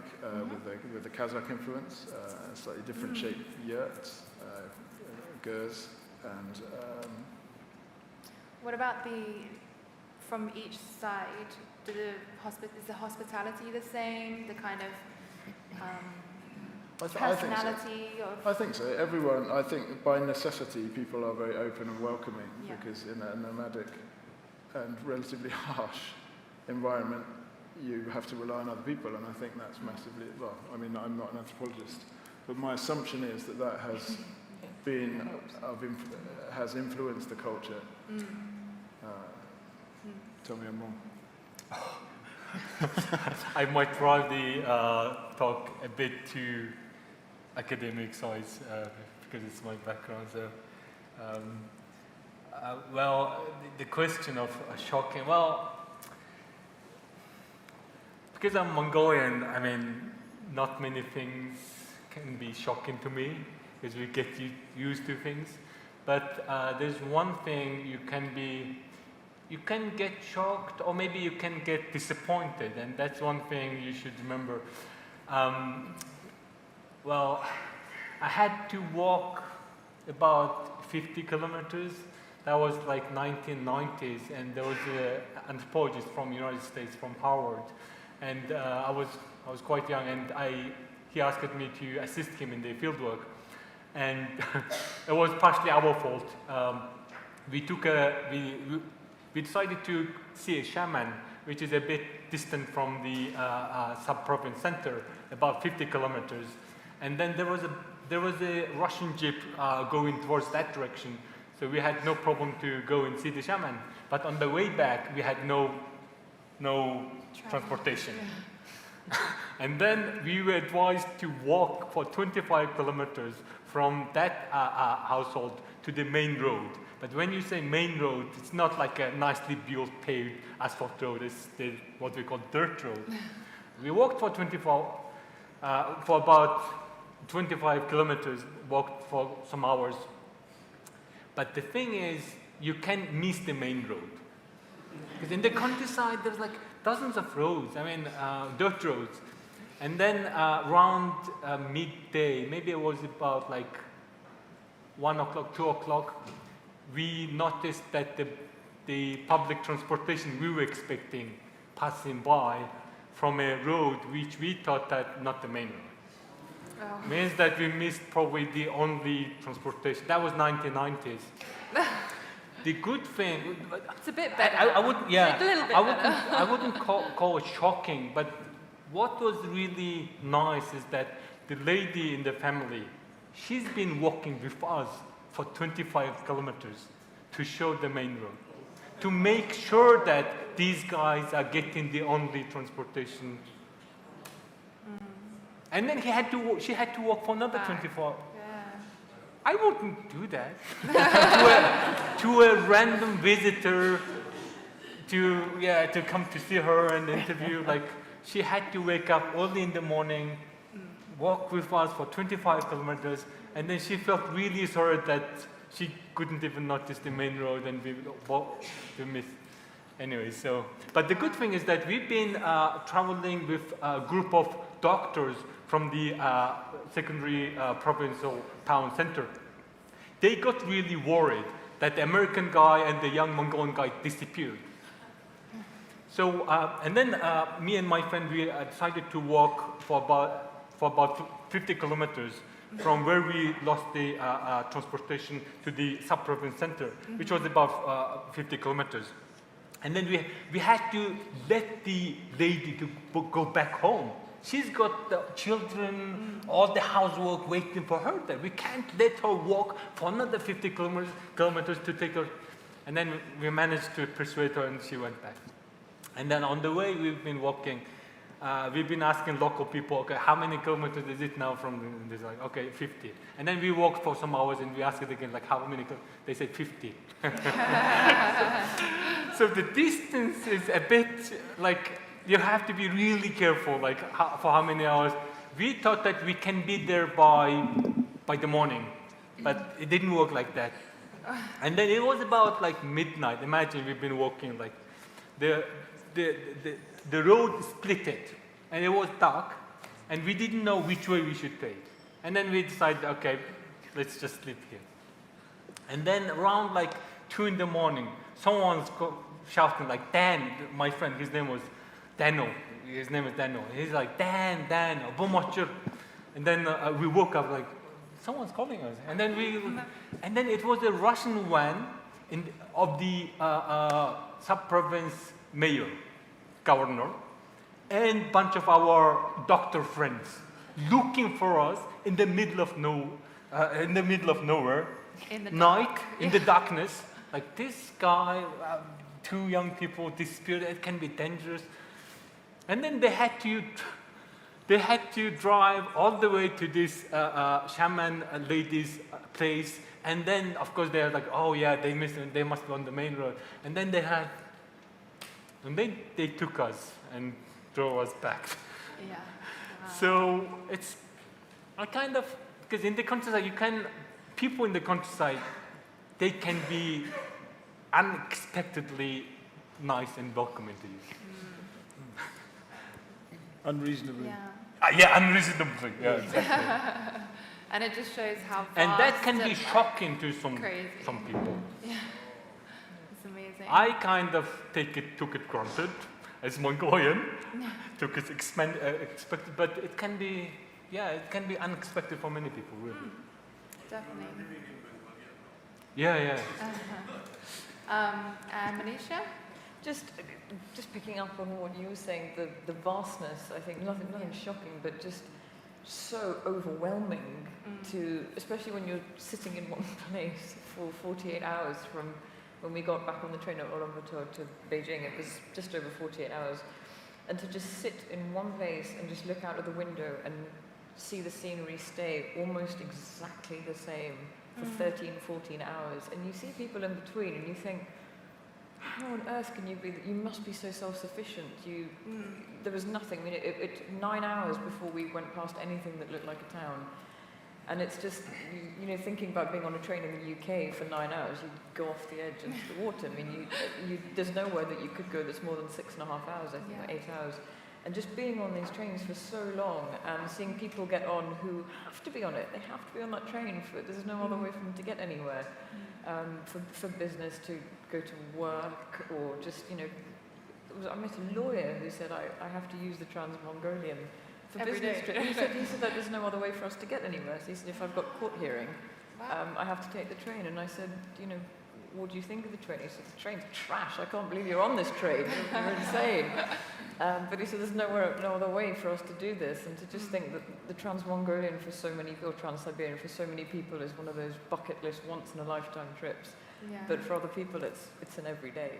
[SPEAKER 4] with the Kazakh influence. Slightly different shaped yurts. Gers, and
[SPEAKER 2] what about from each side? Is the hospitality the same? The kind of personality?
[SPEAKER 4] I think so. Everyone, I think by necessity, people are very open and welcoming because in a nomadic and relatively harsh environment, you have to rely on other people, and I think that's massively, I'm not an anthropologist, but my assumption is that has has influenced the culture. Tell me I'm wrong.
[SPEAKER 5] I might drive the talk a bit too academic size because it's my background. So, the question of shocking. Because I'm Mongolian, not many things can be shocking to me, because we get used to things. But there's one thing you can get shocked, or maybe you can get disappointed, and that's one thing you should remember. I had to walk about 50 kilometers. That was like 1990s, and there was an anthropologist from the United States, from Harvard, and I was quite young, and he asked me to assist him in the fieldwork. and it was partially our fault. We decided to see a shaman, which is a bit distant from the sub-province center, about 50 kilometers. And then there was a Russian jeep going towards that direction, so we had no problem to go and see the shaman. But on the way back, we had no transportation. And then we were advised to walk for 25 kilometers from that household to the main road. But when you say main road, it's not like a nicely built paved asphalt road, it's what we call dirt road. We walked for about 25 kilometers, walked for some hours. But the thing is, you can't miss the main road. Because in the countryside, there's like dozens of roads, dirt roads. And then around midday, maybe it was about like 1 o'clock, 2 o'clock, we noticed that the public transportation we were expecting passing by from a road which we thought that not the main road. Oh. Means that we missed probably the only transportation. That was 1990s. The good thing,
[SPEAKER 2] it's a bit better.
[SPEAKER 5] I wouldn't, yeah,
[SPEAKER 2] it's a little bit
[SPEAKER 5] I wouldn't call it shocking, but what was really nice is that the lady in the family, she's been walking with us for 25 kilometers to show the main road, to make sure that these guys are getting the only transportation. And then she had to walk for another 24.
[SPEAKER 2] Yeah.
[SPEAKER 5] I wouldn't do that to a random visitor to come to see her and interview. Like, she had to wake up early in the morning, walk with us for 25 kilometers, and then she felt really sorry that she couldn't even notice the main road, and we missed. Anyway, so, but the good thing is that we've been traveling with a group of doctors from the secondary provincial town center. They got really worried that the American guy and the young Mongolian guy disappeared. So, and then me and my friend, we decided to walk for about 50 kilometers from where we lost the transportation to the sub-province center, which was about 50 kilometers. And then we had to let the lady to go back home. She's got the children, all the housework waiting for her there. We can't let her walk for another 50 kilometers to take her. And then we managed to persuade her, and she went back. And then on the way, we've been walking. We've been asking local people, okay, how many kilometers is it now from this? Like, okay, 50. And then we walked for some hours, and we asked it again, like, how many? They said 50. So the distance is a bit like, you have to be really careful, like for how many hours. We thought that we can be there by the morning, but it didn't work like that. And then it was about like midnight. Imagine we've been walking, like the road splitted, and it was dark, and we didn't know which way we should take. And then we decided, okay, let's just sleep here. And then around like 2 in the morning, someone's shouting like, Dan, my friend, his name was Dano. His name is Dano. He's like, Dan, Bomochur. And then we woke up like, someone's calling us. And then it was a Russian van of the sub-province mayor, governor, and bunch of our doctor friends looking for us in the middle of nowhere, in the darkness. Like, this guy, 2 young people disappeared. It can be dangerous. And then they had to drive all the way to this shaman lady's place. And then, of course, they're like, oh yeah, they missed it. They must be on the main road. And then they took us and drove us back.
[SPEAKER 2] Yeah. Wow.
[SPEAKER 5] So it's because in the countryside, people in the countryside, they can be unexpectedly nice and welcoming to you.
[SPEAKER 4] Unreasonably.
[SPEAKER 2] Yeah.
[SPEAKER 5] Unreasonably. Yeah, exactly.
[SPEAKER 2] And it just shows how vast
[SPEAKER 5] And that can be
[SPEAKER 2] and,
[SPEAKER 5] shocking to some people.
[SPEAKER 2] Yeah. It's amazing.
[SPEAKER 5] I kind of took it granted as Mongolian, took it expected, but it can be unexpected for many people, really.
[SPEAKER 2] definitely.
[SPEAKER 5] Yeah.
[SPEAKER 2] And Manisha?
[SPEAKER 3] Just picking up on what you were saying, the vastness, I think, nothing shocking, but just so overwhelming to, especially when you're sitting in one place for 48 hours from when we got back on the train at Ulaanbaatar to Beijing. It was just over 48 hours. And to just sit in one place and just look out of the window and see the scenery stay almost exactly the same for 13, 14 hours. And you see people in between and you think, how on earth can you be, you must be so self-sufficient. There was nothing, I mean, it 9 hours before we went past anything that looked like a town. And it's just, you know, thinking about being on a train in the UK for 9 hours, you go off the edge into the water. I mean, there's nowhere that you could go that's more than 6.5 hours, I think, or 8 hours. And just being on these trains for so long and seeing people get on who have to be on it, they have to be on that train, there's no other way for them to get anywhere. For business, to go to work, or just, you know, I met a lawyer who said, I have to use the Trans-Mongolian for
[SPEAKER 2] Every
[SPEAKER 3] business
[SPEAKER 2] day.
[SPEAKER 3] trip. He said that there's no other way for us to get anywhere. So he said, if I've got court hearing, I have to take the train. And I said, you know, what do you think of the train? He said, the train's trash. I can't believe you're on this train. You're insane. But he said, there's no other way for us to do this. And to just think that the Trans-Mongolian for so many, or Trans-Siberian for so many people is one of those bucket list once-in-a-lifetime trips.
[SPEAKER 2] Yeah.
[SPEAKER 3] But for other people, it's an everyday.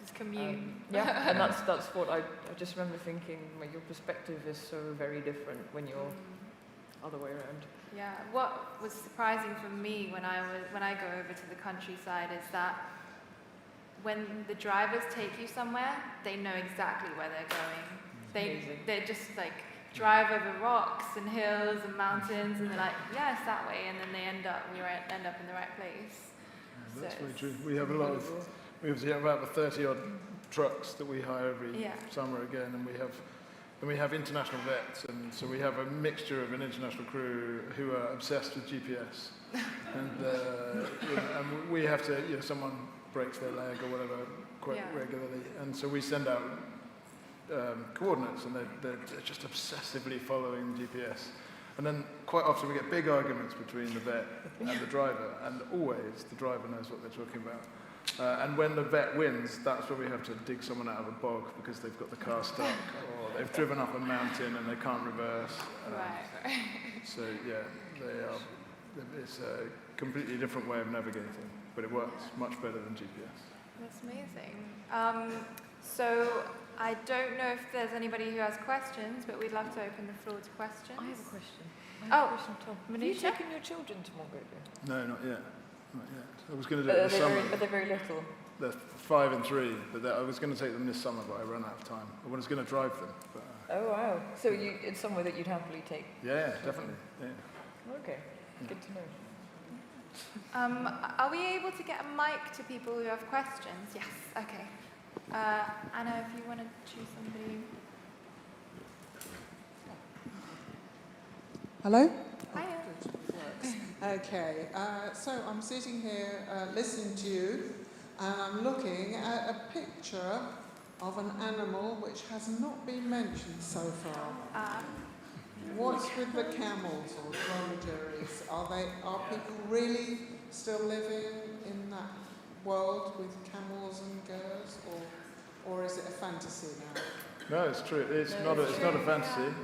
[SPEAKER 2] It's commute.
[SPEAKER 3] Yeah, and that's what I just remember thinking, well, your perspective is so very different when you're other way around.
[SPEAKER 2] Yeah, what was surprising for me when I go over to the countryside is that when the drivers take you somewhere, they know exactly where they're going. They just like drive over rocks and hills and mountains, and they're like, yeah, it's that way, and then we end up in the right place.
[SPEAKER 4] Yeah, that's very true. We have a lot of, we have about 30 odd trucks that we hire every summer again, and we have international vets, and so we have a mixture of an international crew who are obsessed with GPS, and we have to, you know, someone breaks their leg or whatever quite regularly, and so we send out coordinates, and they're just obsessively following GPS. And then quite often we get big arguments between the vet and the driver, and always the driver knows what they're talking about. And when the vet wins, that's when we have to dig someone out of a bog because they've got the car stuck, or they've driven up a mountain and they can't reverse.
[SPEAKER 2] Right.
[SPEAKER 4] So yeah, it's a completely different way of navigating, but it works much better than GPS.
[SPEAKER 2] That's amazing. So I don't know if there's anybody who has questions, but we'd love to open the floor to questions.
[SPEAKER 3] I have a question. Tom. Have you
[SPEAKER 2] Manisha?
[SPEAKER 3] taken your children to Mongolia?
[SPEAKER 4] No, not yet. Not yet. I was going to do it this summer.
[SPEAKER 3] Are they very little?
[SPEAKER 4] They're 5 and 3, but I was going to take them this summer, but I ran out of time. I was going to drive them. But,
[SPEAKER 3] Oh, wow. So it's somewhere that you'd happily take?
[SPEAKER 4] yeah, definitely. Yeah.
[SPEAKER 3] Okay, good to know.
[SPEAKER 2] Are we able to get a mic to people who have questions? Yes, okay. Anna, if you want to choose somebody.
[SPEAKER 6] Hello?
[SPEAKER 2] Hiya.
[SPEAKER 6] Okay, so I'm sitting here listening to you, and I'm looking at a picture of an animal which has not been mentioned so far. What's with the camels or dromedaries? Are people really still living in that world with camels and girls, or is it a fantasy now?
[SPEAKER 4] No, it's true. It's not a fantasy.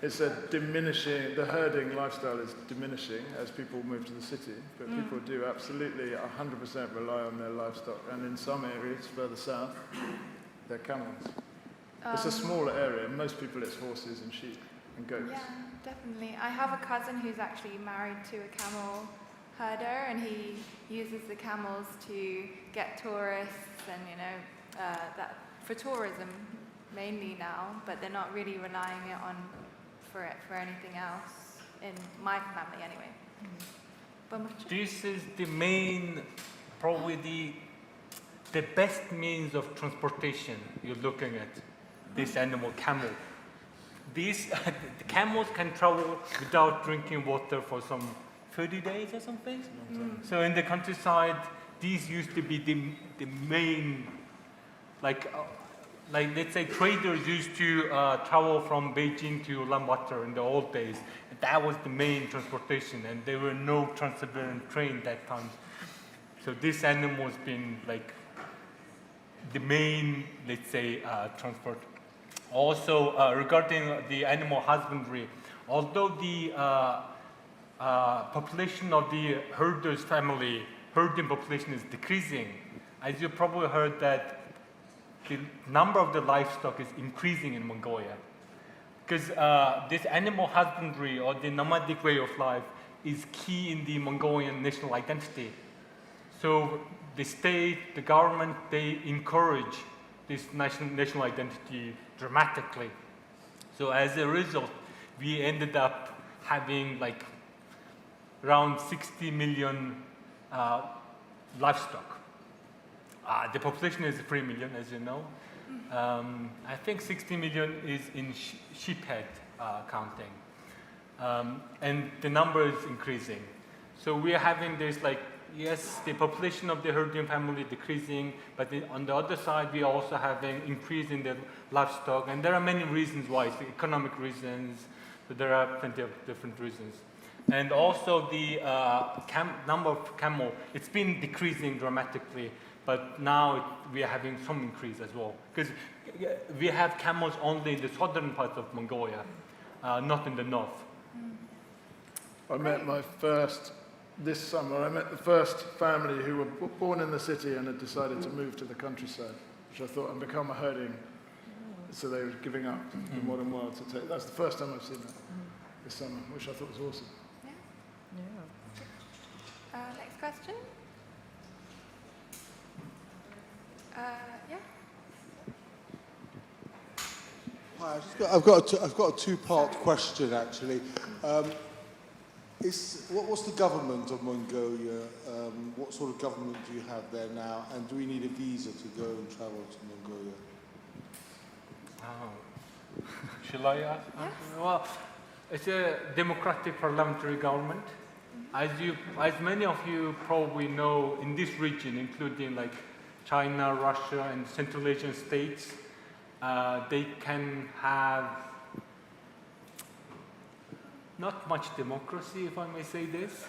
[SPEAKER 4] It's a diminishing, the herding lifestyle is diminishing as people move to the city, but people do absolutely 100% rely on their livestock, and in some areas further south, they're camels. It's a smaller area. Most people it's horses and sheep and goats.
[SPEAKER 2] Yeah, definitely. I have a cousin who's actually married to a camel herder, and he uses the camels to get tourists and, you know, that for tourism mainly now, but they're not really relying it on for anything else, in my family anyway.
[SPEAKER 5] This is the main, probably the best means of transportation you're looking at, this animal, camel. These the camels can travel without drinking water for some 30 days or something. So in the countryside, these used to be the main, like like let's say traders used to travel from Beijing to Ulaanbaatar in the old days. That was the main transportation, and there were no trans-Siberian train that time. So this animal has been like the main, let's say, transport. Also, regarding the animal husbandry, although the population of the herders family, herding population is decreasing, as you probably heard that the number of the livestock is increasing in Mongolia. Because this animal husbandry or the nomadic way of life is key in the Mongolian national identity. So the state, the government, they encourage this national identity dramatically. So as a result, we ended up having like around 60 million livestock. The population is 3 million, as you know. I think 60 million is in sheephead counting. And the number is increasing. So we are having this like, yes, the population of the herding family decreasing, but on the other side, we are also having increase in the livestock. And there are many reasons why. It's the economic reasons, so there are plenty of different reasons. And also the number of camel, it's been decreasing dramatically. But now we are having some increase as well. Because we have camels only in the southern parts of Mongolia, not in the north.
[SPEAKER 4] I met this summer, I met the first family who were born in the city and had decided to move to the countryside, which I thought, and become a herding. So they were giving up the modern world to take. That's the first time I've seen that this summer, which I thought was awesome.
[SPEAKER 2] Yeah. Next question. Yeah.
[SPEAKER 7] Hi, I've got a two-part question actually. What's the government of Mongolia? What sort of government do you have there now? And do we need a visa to go and travel to Mongolia?
[SPEAKER 5] Shall I ask?
[SPEAKER 2] Yes.
[SPEAKER 5] Well, it's a democratic parliamentary government. As many of you probably know, in this region, including like China, Russia, and Central Asian states, they can have not much democracy, if I may say this.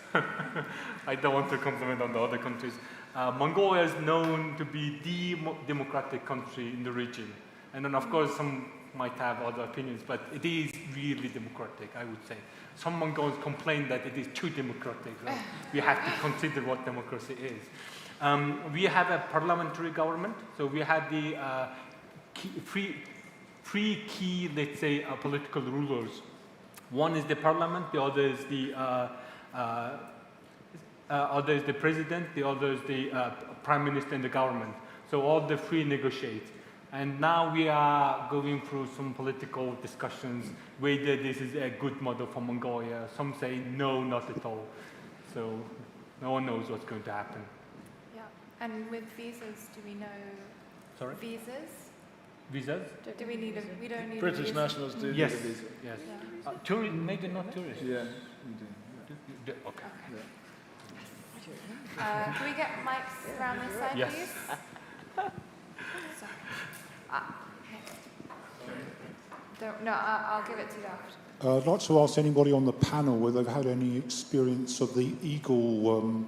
[SPEAKER 5] I don't want to compliment on the other countries. Mongolia is known to be the democratic country in the region. And then, of course, some might have other opinions, but it is really democratic, I would say. Some Mongols complain that it is too democratic. So we have to consider what democracy is. We have a parliamentary government, so we have the three key, let's say, political rulers. One is the parliament, the other is the president, the other is the prime minister and the government. So all the three negotiate. And now we are going through some political discussions whether this is a good model for Mongolia. Some say no, not at all. So no one knows what's going to happen.
[SPEAKER 2] Yeah. And with visas, do we know?
[SPEAKER 5] Sorry?
[SPEAKER 2] Visas?
[SPEAKER 5] Visas?
[SPEAKER 2] Do we need we don't need
[SPEAKER 4] British
[SPEAKER 2] a visa?
[SPEAKER 4] nationals do
[SPEAKER 5] Yes.
[SPEAKER 4] need a visa.
[SPEAKER 5] Yes.
[SPEAKER 2] Yeah.
[SPEAKER 5] Maybe not tourists.
[SPEAKER 4] Yeah,
[SPEAKER 5] Okay.
[SPEAKER 2] Can we get mics around this side,
[SPEAKER 5] Yes.
[SPEAKER 2] please? Sorry. Next. No, I'll give it to you after.
[SPEAKER 8] I'd like to ask anybody on the panel whether they've had any experience of the eagle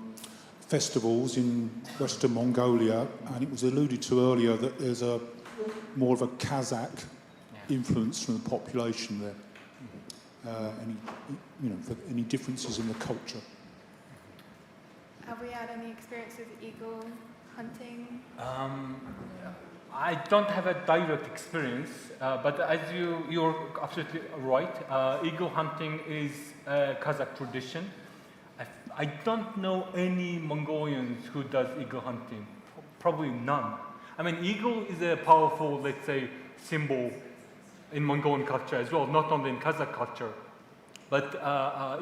[SPEAKER 8] festivals in Western Mongolia, and it was alluded to earlier that there's more of a Kazakh influence from the population there. Any differences in the culture?
[SPEAKER 2] Have we had any experience with eagle hunting?
[SPEAKER 5] I don't have a direct experience, but as you're absolutely right. Eagle hunting is a Kazakh tradition. I don't know any Mongolians who does eagle hunting. Probably none. I mean, eagle is a powerful, let's say, symbol in Mongolian culture as well, not only in Kazakh culture. But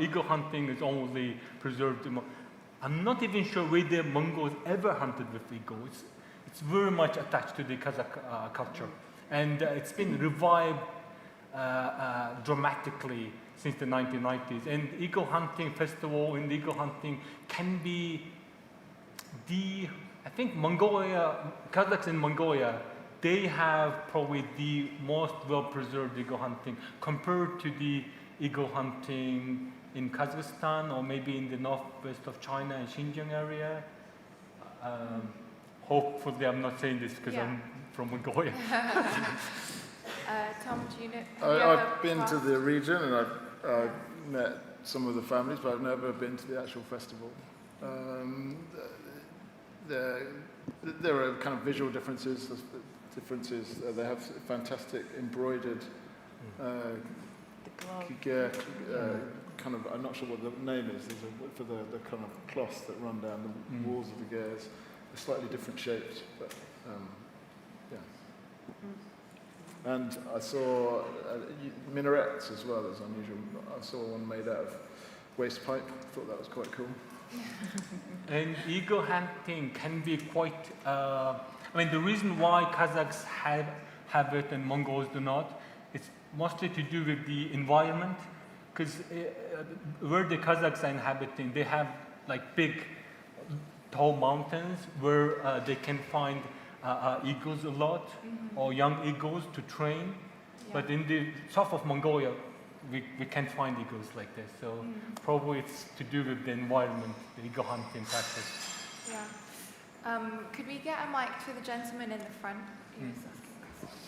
[SPEAKER 5] eagle hunting is only preserved in I'm not even sure whether Mongols ever hunted with eagles. It's very much attached to the Kazakh culture. And it's been revived dramatically since the 1990s. And eagle hunting festival and eagle hunting can be I think Mongolia, Kazakhs in Mongolia they have probably the most well-preserved eagle hunting compared to the eagle hunting in Kazakhstan or maybe in the northwest of China and Xinjiang area. Hopefully I'm not saying this because I'm from Mongolia.
[SPEAKER 2] Tom, do you know?
[SPEAKER 4] I've been to the region and I've met some of the families, but I've never been to the actual festival. There are kind of visual differences. They have fantastic embroidered kind of, I'm not sure what the name is, for the kind of cloths that run down the walls of the gears. They're slightly different shapes, but And I saw minarets as well, as unusual. I saw one made out of waste pipe. I thought that was quite cool.
[SPEAKER 5] And eagle hunting can be quite, the reason why Kazakhs have it and Mongols do not, it's mostly to do with the environment, because where the Kazakhs are inhabiting, they have like big, tall mountains where they can find eagles a lot, or young eagles to train. But in the south of Mongolia, we can't find eagles like this. So probably it's to do with the environment, the eagle hunting practice.
[SPEAKER 2] Yeah. Could we get a mic to the gentleman in the front? He was asking a question.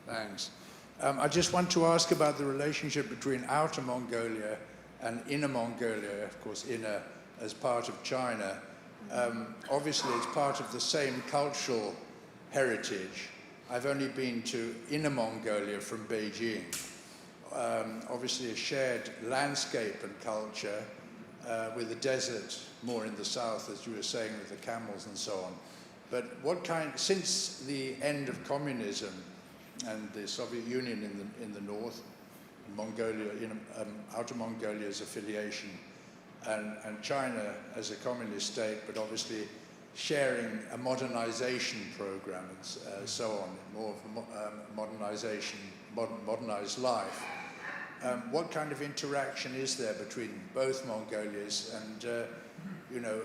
[SPEAKER 9] Thanks. I just want to ask about the relationship between Outer Mongolia and Inner Mongolia, of course, Inner as part of China. Obviously, it's part of the same cultural heritage. I've only been to Inner Mongolia from Beijing. Obviously, a shared landscape and culture with the desert more in the south, as you were saying, with the camels and so on. But since the end of communism and the Soviet Union in the north, Mongolia, Outer Mongolia's affiliation, and China as a communist state, but obviously sharing a modernization program and so on, more of a modernized life. What kind of interaction is there between both Mongolias and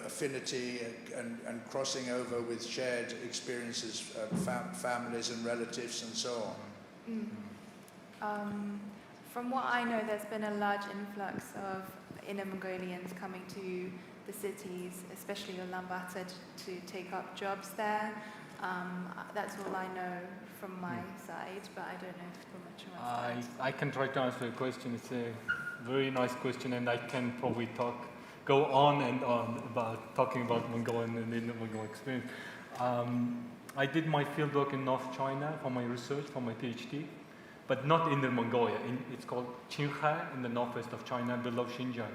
[SPEAKER 9] affinity and crossing over with shared experiences, families and relatives and so on?
[SPEAKER 2] From what I know, there's been a large influx of Inner Mongolians coming to the cities, especially Ulaanbaatar, to take up jobs there. That's all I know from my side, but I don't know too much from my side.
[SPEAKER 5] I can try to answer the question. It's a very nice question, and I can probably go on and on about talking about Mongolian and Inner Mongolian experience. I did my fieldwork in North China for my research, for my PhD, but not Inner Mongolia. It's called Qinghai in the northwest of China, below Xinjiang,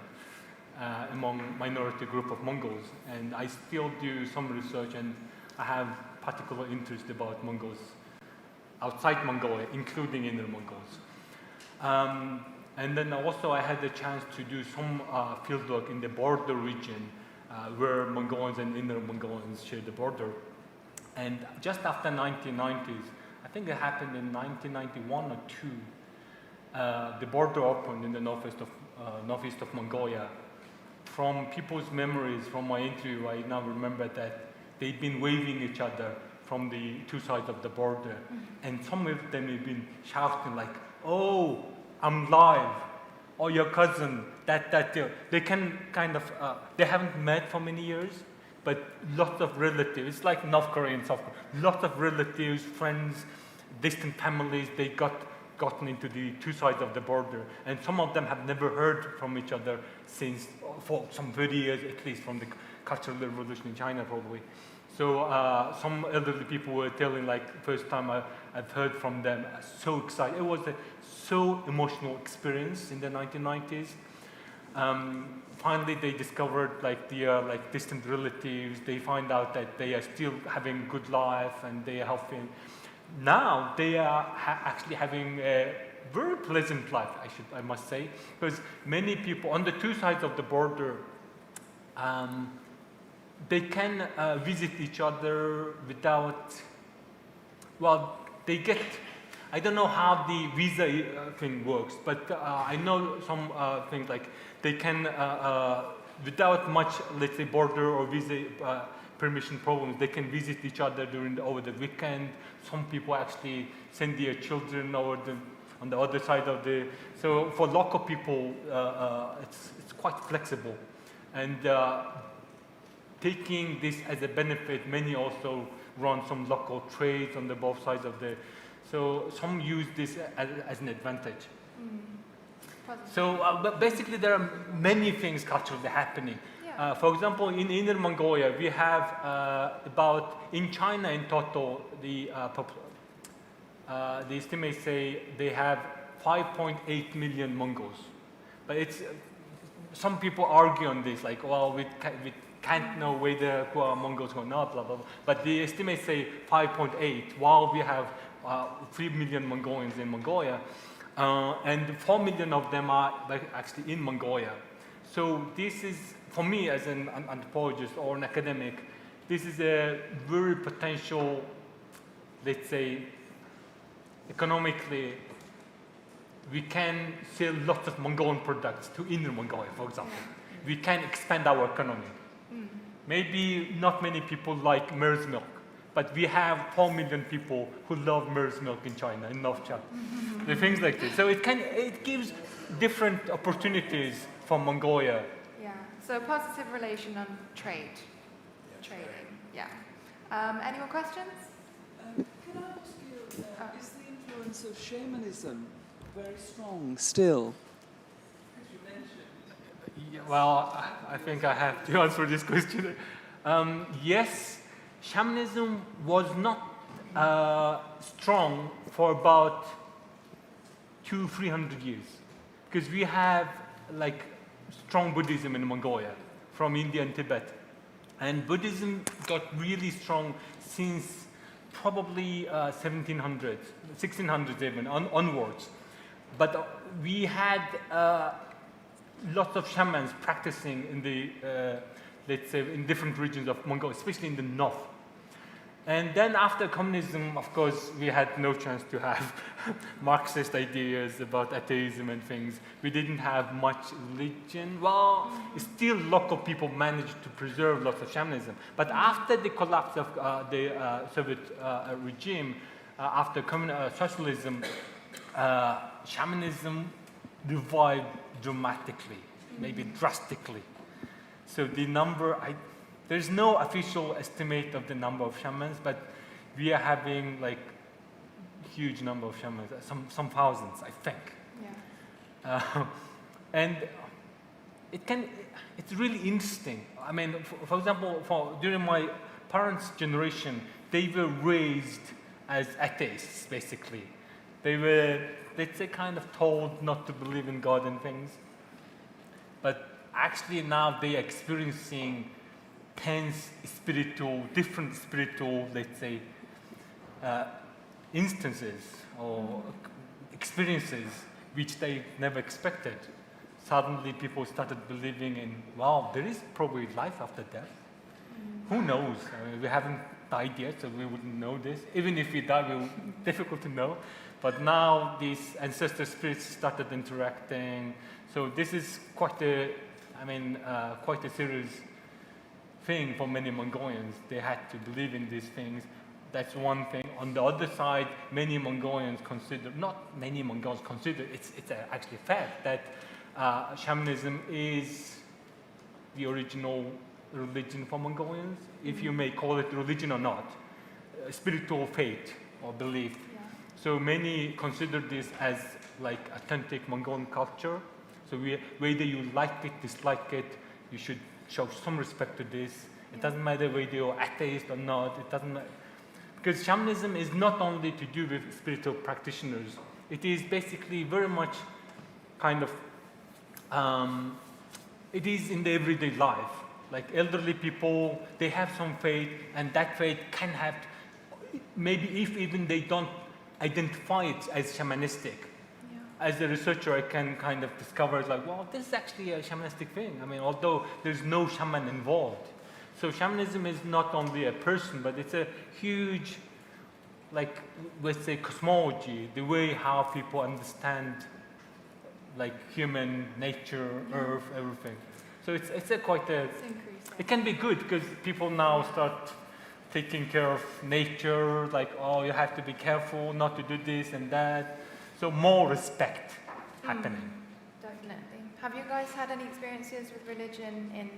[SPEAKER 5] among minority group of Mongols. And I still do some research, and I have particular interest about Mongols outside Mongolia, including Inner Mongols. And then also I had the chance to do some fieldwork in the border region where Mongolians and Inner Mongolians share the border. And just after 1990s, I think it happened in 1991 or 2, the border opened in the northeast of Mongolia. From people's memories, from my interview, I now remember that they've been waving each other from the two sides of the border. And some of them have been shouting like, "Oh, I'm live," or "Your cousin," that. They can kind of, they haven't met for many years, but lots of relatives, it's like North Korea and South Korea, lots of relatives, friends, distant families, they gotten into the two sides of the border. And some of them have never heard from each other since, for some 30 years at least, from the Cultural Revolution in China probably. So some elderly people were telling, like, first time I've heard from them, so excited. It was a so emotional experience in the 1990s. Finally, they discovered like their distant relatives. They find out that they are still having good life and they are healthy. Now they are actually having a very pleasant life, I must say, because many people on the two sides of the border, they can visit each other without, they get, I don't know how the visa thing works, but I know some things like they can, without much, let's say, border or visa permission problems. They can visit each other over the weekend. Some people actually send their children on the other side of the. So for local people, it's quite flexible, and taking this as a benefit, many also run some local trades on the both sides of the. So some use this as an advantage. So but basically there are many things culturally happening.
[SPEAKER 2] Yeah.
[SPEAKER 5] For example, in Inner Mongolia, we have in China in total, the estimates say they have 5.8 million Mongols. But some people argue on this, like, well, we can't know whether who are Mongols or not, blah, blah, blah. But the estimates say 5.8, while we have 3 million Mongolians in Mongolia. And 4 million of them are actually in Mongolia. So this is, for me as an anthropologist or an academic, this is a very potential, let's say, economically, we can sell lots of Mongolian products to Inner Mongolia, for example. We can expand our economy. Maybe not many people like mare's milk, but we have 4 million people who love mare's milk in China, in North China. The things like this. So it gives different opportunities for Mongolia.
[SPEAKER 2] Yeah, so positive relation on trading. Yeah. Any more questions?
[SPEAKER 10] Can I ask you, is the influence of shamanism very strong still?
[SPEAKER 5] Well, I think I have to answer this question. Yes, shamanism was not strong for about 200-300 years, because we have like strong Buddhism in Mongolia from India and Tibet, and Buddhism got really strong since probably 1700s, 1600s even onwards. But we had lots of shamans practicing in the, let's say, in different regions of Mongolia, especially in the north. And then after communism, of course, we had no chance to have Marxist ideas about atheism and things. We didn't have much religion. Well, still local people managed to preserve lots of shamanism. But after the collapse of the Soviet regime, after socialism, shamanism revived dramatically, maybe drastically. So the number, there's no official estimate of the number of shamans, but we are having like huge number of shamans, some thousands, I think.
[SPEAKER 2] Yeah.
[SPEAKER 5] And it's really interesting. I mean, for example, during my parents' generation, they were raised as atheists, basically. They were, let's say, kind of told not to believe in God and things. But actually now they are experiencing different spiritual, let's say, instances or experiences which they never expected. Suddenly people started believing in, wow, there is probably life after death. Who knows? I mean, we haven't died yet, so we wouldn't know this. Even if we die, difficult to know. But now these ancestor spirits started interacting. So this is quite a serious thing for many Mongolians. They had to believe in these things. That's one thing. On the other side, many Mongolians consider, not many Mongols consider, it's actually a fact that shamanism is the original religion for Mongolians, if you may call it religion or not, spiritual faith or belief.
[SPEAKER 2] Yeah.
[SPEAKER 5] So many consider this as like authentic Mongolian culture. So whether you like it, dislike it, you should show some respect to this. It doesn't matter whether you're atheist or not. It doesn't matter. Because shamanism is not only to do with spiritual practitioners. It is basically very much kind of, it is in the everyday life. Like elderly people, they have some faith, and that faith can have, maybe if even they don't identify it as shamanistic.
[SPEAKER 2] Yeah.
[SPEAKER 5] As a researcher, I can kind of discover, like, well, this is actually a shamanistic thing. I mean, although there's no shaman involved. So shamanism is not only a person, but it's a huge, like, let's say, cosmology, the way how people understand, like, human nature, earth, everything. So it's quite a...
[SPEAKER 2] It's increasing.
[SPEAKER 5] It can be good because people now start taking care of nature, like, oh, you have to be careful not to do this and that. So more respect happening.
[SPEAKER 2] Definitely. Have you guys had any experiences with religion in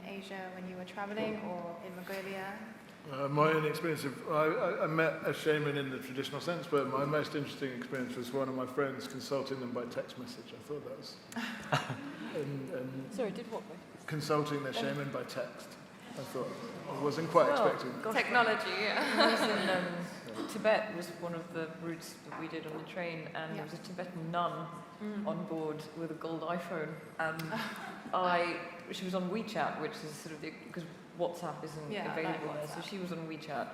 [SPEAKER 2] Asia when you were traveling or in Mongolia?
[SPEAKER 4] My own experience I met a shaman in the traditional sense, but my most interesting experience was one of my friends consulting them by text message. I thought that was...
[SPEAKER 3] Sorry, did what?
[SPEAKER 4] Consulting their shaman by text. I thought I wasn't quite expecting.
[SPEAKER 2] Technology,
[SPEAKER 3] I was in Tibet was one of the routes that we did on the train, and there was a Tibetan nun on board with a gold iPhone. She was on WeChat, which is sort of because WhatsApp isn't available there, so she was on WeChat.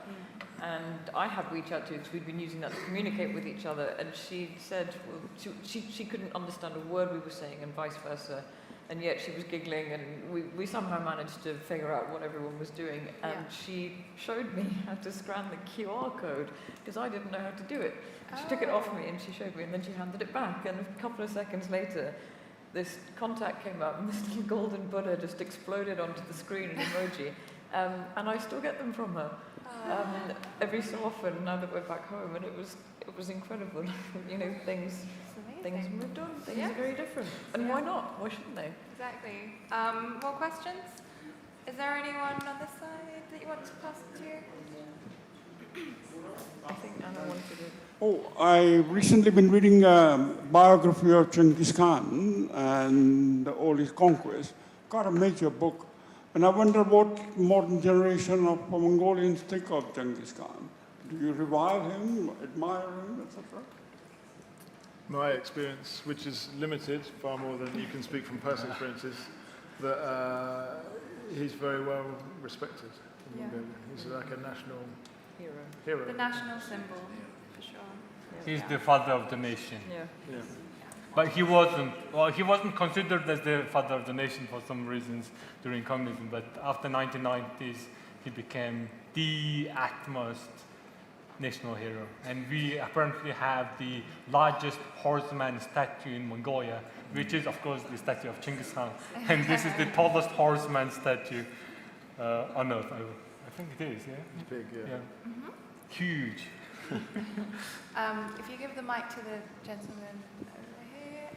[SPEAKER 3] And I had WeChat too, because we'd been using that to communicate with each other. And she said, well, she couldn't understand a word we were saying, and vice versa. And yet she was giggling, and we somehow managed to figure out what everyone was doing. And she showed me how to scan the QR code, because I didn't know how to do it. She took it off me and she showed me, and then she handed it back. And a couple of seconds later, this contact came up, and this little golden Buddha just exploded onto the screen in emoji. And I still get them from her every so often now that we're back home, and it was incredible. You know, things moved on. Things are very different. And why not? Why shouldn't they?
[SPEAKER 2] Exactly. More questions? Is there anyone on this side that you want to pass it to?
[SPEAKER 3] I think Anna wanted to.
[SPEAKER 11] Oh, I've recently been reading a biography of Genghis Khan and all his conquests. Got a major book. And I wonder what modern generation of Mongolians think of Genghis Khan. Do you revile him, admire him, etc.?
[SPEAKER 4] My experience, which is limited, far more than you can speak from personal experiences, that he's very well respected in Mongolia. He's like a national hero.
[SPEAKER 2] The national symbol, for sure.
[SPEAKER 5] He's the father of the nation.
[SPEAKER 3] Yeah.
[SPEAKER 5] But he wasn't considered as the father of the nation for some reasons during communism, but after 1990s, he became the utmost national hero. And we apparently have the largest horseman statue in Mongolia, which is, of course, the statue of Genghis Khan. And this is the tallest horseman statue on earth. I think it is, yeah?
[SPEAKER 4] It's big, yeah.
[SPEAKER 2] Mm-hmm.
[SPEAKER 5] Huge.
[SPEAKER 2] If you give the mic to the gentleman over here.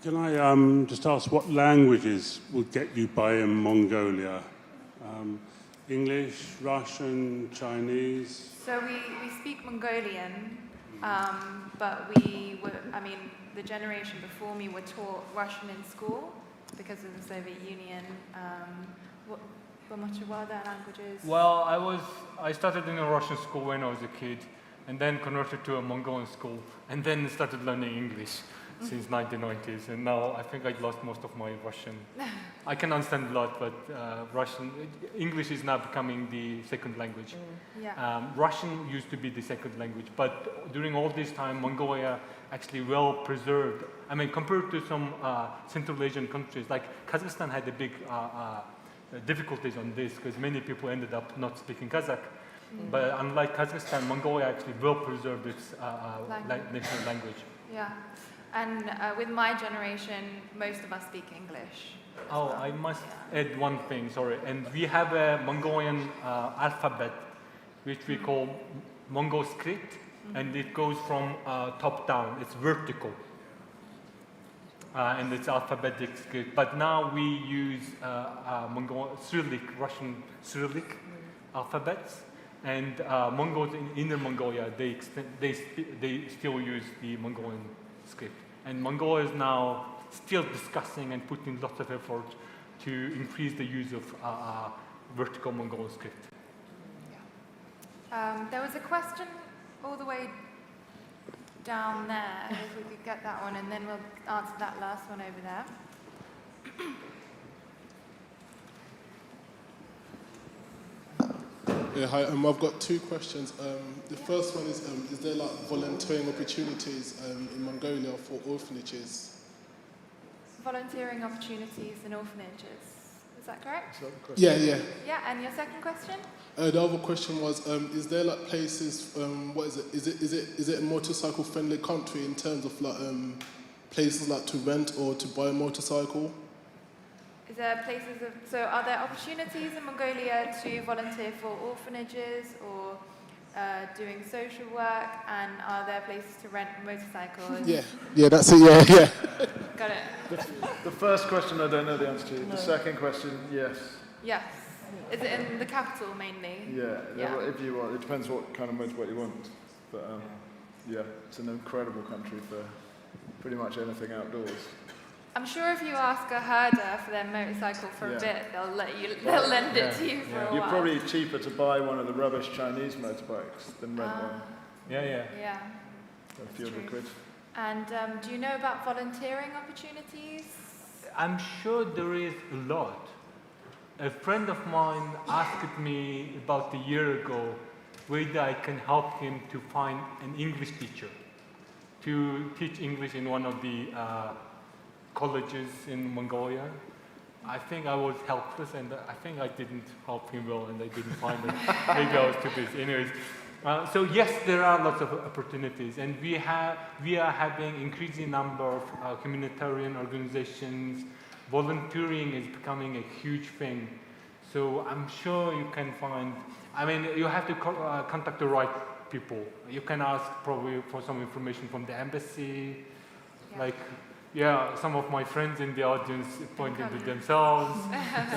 [SPEAKER 12] Can I just ask what languages will get you by in Mongolia? English, Russian, Chinese?
[SPEAKER 2] So we speak Mongolian, but the generation before me were taught Russian in school because of the Soviet Union. What much of other languages?
[SPEAKER 5] Well, I started in a Russian school when I was a kid, and then converted to a Mongolian school, and then started learning English since 1990s, and now I think I lost most of my Russian. I can understand a lot, but English is now becoming the second language. Russian used to be the second language, but during all this time, Mongolia actually well preserved. I mean, compared to some Central Asian countries, like Kazakhstan had a big difficulties on this because many people ended up not speaking Kazakh. But unlike Kazakhstan, Mongolia actually well preserved its national language.
[SPEAKER 2] Yeah. And with my generation, most of us speak English.
[SPEAKER 5] Oh, I must add one thing, sorry. And we have a Mongolian alphabet, which we call Mongol script, and it goes from top down. It's vertical. And it's alphabetic script. But now we use Russian Cyrillic alphabets. And Mongols in Inner Mongolia, they still use the Mongolian script. And Mongolia is now still discussing and putting lots of effort to increase the use of vertical Mongolian script.
[SPEAKER 2] There was a question all the way down there, if we could get that one, and then we'll answer that last one over there.
[SPEAKER 13] Yeah, hi. I've got two questions. The first one is there like volunteering opportunities in Mongolia for orphanages?
[SPEAKER 2] Volunteering opportunities in orphanages. Is that correct?
[SPEAKER 13] Yeah.
[SPEAKER 2] Yeah, and your second question?
[SPEAKER 13] The other question was, is there like places? What is it? Is it a motorcycle-friendly country in terms of like places like to rent or to buy a motorcycle?
[SPEAKER 2] Is there places of, so are there opportunities in Mongolia to volunteer for orphanages or doing social work, and are there places to rent motorcycles?
[SPEAKER 13] Yeah, that's it, yeah.
[SPEAKER 2] Got it.
[SPEAKER 4] The first question I don't know the answer to. The second question, yes.
[SPEAKER 2] Yes. Is it in the capital mainly?
[SPEAKER 4] Yeah, if you want. It depends what kind of motorboat you want. But yeah, it's an incredible country for pretty much anything outdoors.
[SPEAKER 2] I'm sure if you ask a herder for their motorcycle for a bit, they'll lend it to you for a while.
[SPEAKER 4] You're probably cheaper to buy one of the rubbish Chinese motorbikes than rent one.
[SPEAKER 2] Yeah.
[SPEAKER 4] A few hundred quid.
[SPEAKER 2] And do you know about volunteering opportunities?
[SPEAKER 5] I'm sure there is a lot. A friend of mine asked me about a year ago whether I can help him to find an English teacher to teach English in one of the colleges in Mongolia. I think I was helpless, and I think I didn't help him well, and I didn't find it. Maybe I was too busy. Anyways, so yes, there are lots of opportunities, and we are having increasing number of humanitarian organizations. Volunteering is becoming a huge thing. So I'm sure you can find. I mean, you have to contact the right people. You can ask probably for some information from the embassy, like. Yeah, some of my friends in the audience pointing to themselves.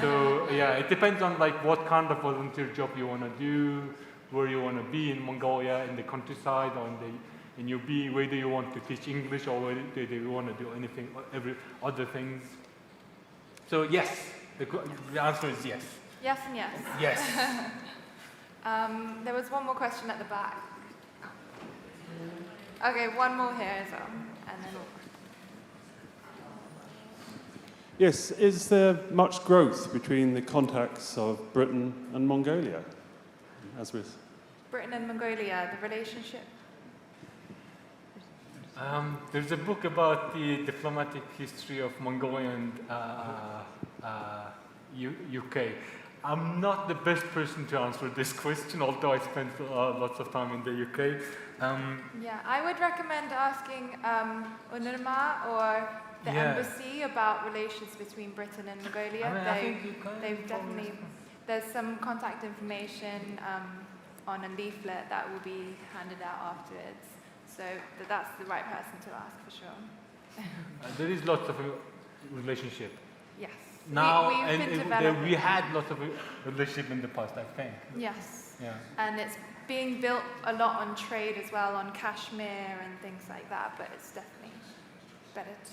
[SPEAKER 5] So yeah, it depends on like what kind of volunteer job you want to do, where you want to be in Mongolia, in the countryside, or in UB, whether you want to teach English or whether you want to do anything, every other things. So yes, the answer is yes.
[SPEAKER 2] Yes and yes.
[SPEAKER 5] Yes.
[SPEAKER 2] There was one more question at the back. Okay, one more here as well, and then we'll.
[SPEAKER 14] Yes, is there much growth between the contacts of Britain and Mongolia, as with?
[SPEAKER 2] Britain and Mongolia, the relationship?
[SPEAKER 5] There's a book about the diplomatic history of Mongolia and UK. I'm not the best person to answer this question, although I spent lots of time in the UK.
[SPEAKER 2] Yeah, I would recommend asking UNRMA or the embassy about relations between Britain and Mongolia.
[SPEAKER 5] I think you can.
[SPEAKER 2] They've definitely. There's some contact information on a leaflet that will be handed out afterwards. So that's the right person to ask for sure.
[SPEAKER 5] There is lots of relationship.
[SPEAKER 2] Yes.
[SPEAKER 5] Now,
[SPEAKER 2] we
[SPEAKER 5] had lots of relationship in the past, I think.
[SPEAKER 2] Yes.
[SPEAKER 5] Yeah.
[SPEAKER 2] And it's being built a lot on trade as well, on Kashmir and things like that. But it's definitely better to.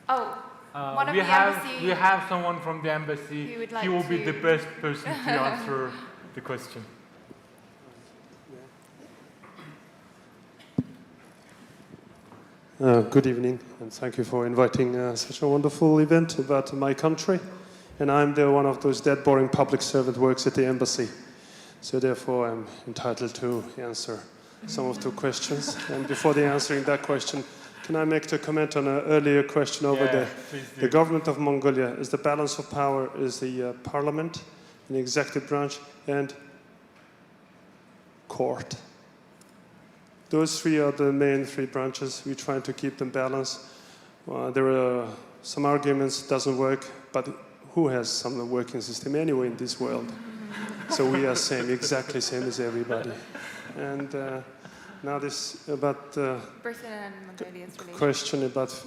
[SPEAKER 2] One of the embassy.
[SPEAKER 5] We have someone from the embassy. He will be the best person to answer the question.
[SPEAKER 15] Good evening, and thank you for inviting such a wonderful event about my country. And I'm one of those dead boring public servant works at the embassy. So therefore I'm entitled to answer some of the questions. And before answering that question, can I make a comment on an earlier question over there? The government of Mongolia is the balance of power is the parliament, the executive branch, and court. Those three are the main three branches. We try to keep them balanced. There are some arguments doesn't work, but who has some working system anyway in this world? So we are exactly same as everybody. And now this about
[SPEAKER 2] Britain and Mongolia's relationship.
[SPEAKER 15] Question about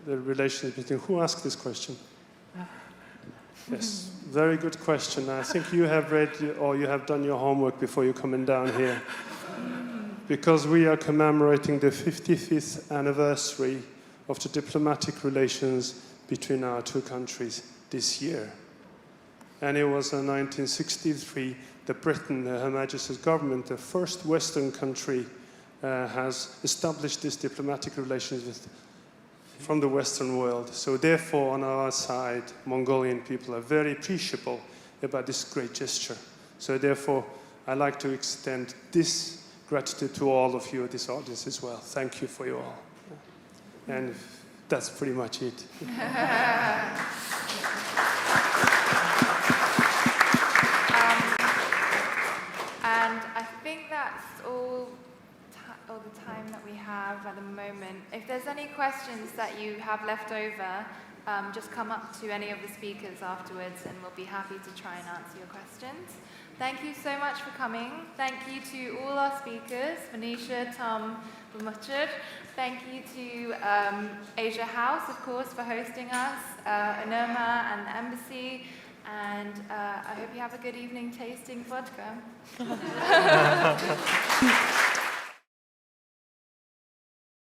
[SPEAKER 15] the relationship between who asked this question? Yes, very good question. I think you have read or you have done your homework before you coming down here. Because we are commemorating the 55th anniversary of the diplomatic relations between our two countries this year. And it was in 1963 that Britain, Her Majesty's government, the first Western country, has established these diplomatic relations from the Western world. So therefore, on our side, Mongolian people are very appreciable about this great gesture. So therefore, I'd like to extend this gratitude to all of you at this audience as well. Thank you for you all. And that's pretty much it.
[SPEAKER 2] And I think that's all the time that we have at the moment. If there's any questions that you have left over, just come up to any of the speakers afterwards and we'll be happy to try and answer your questions. Thank you so much for coming. Thank you to all our speakers, Manisha, Tom, Bumuchur. Thank you to Asia House, of course, for hosting us, Anoma and the Embassy, and I hope you have a good evening tasting vodka.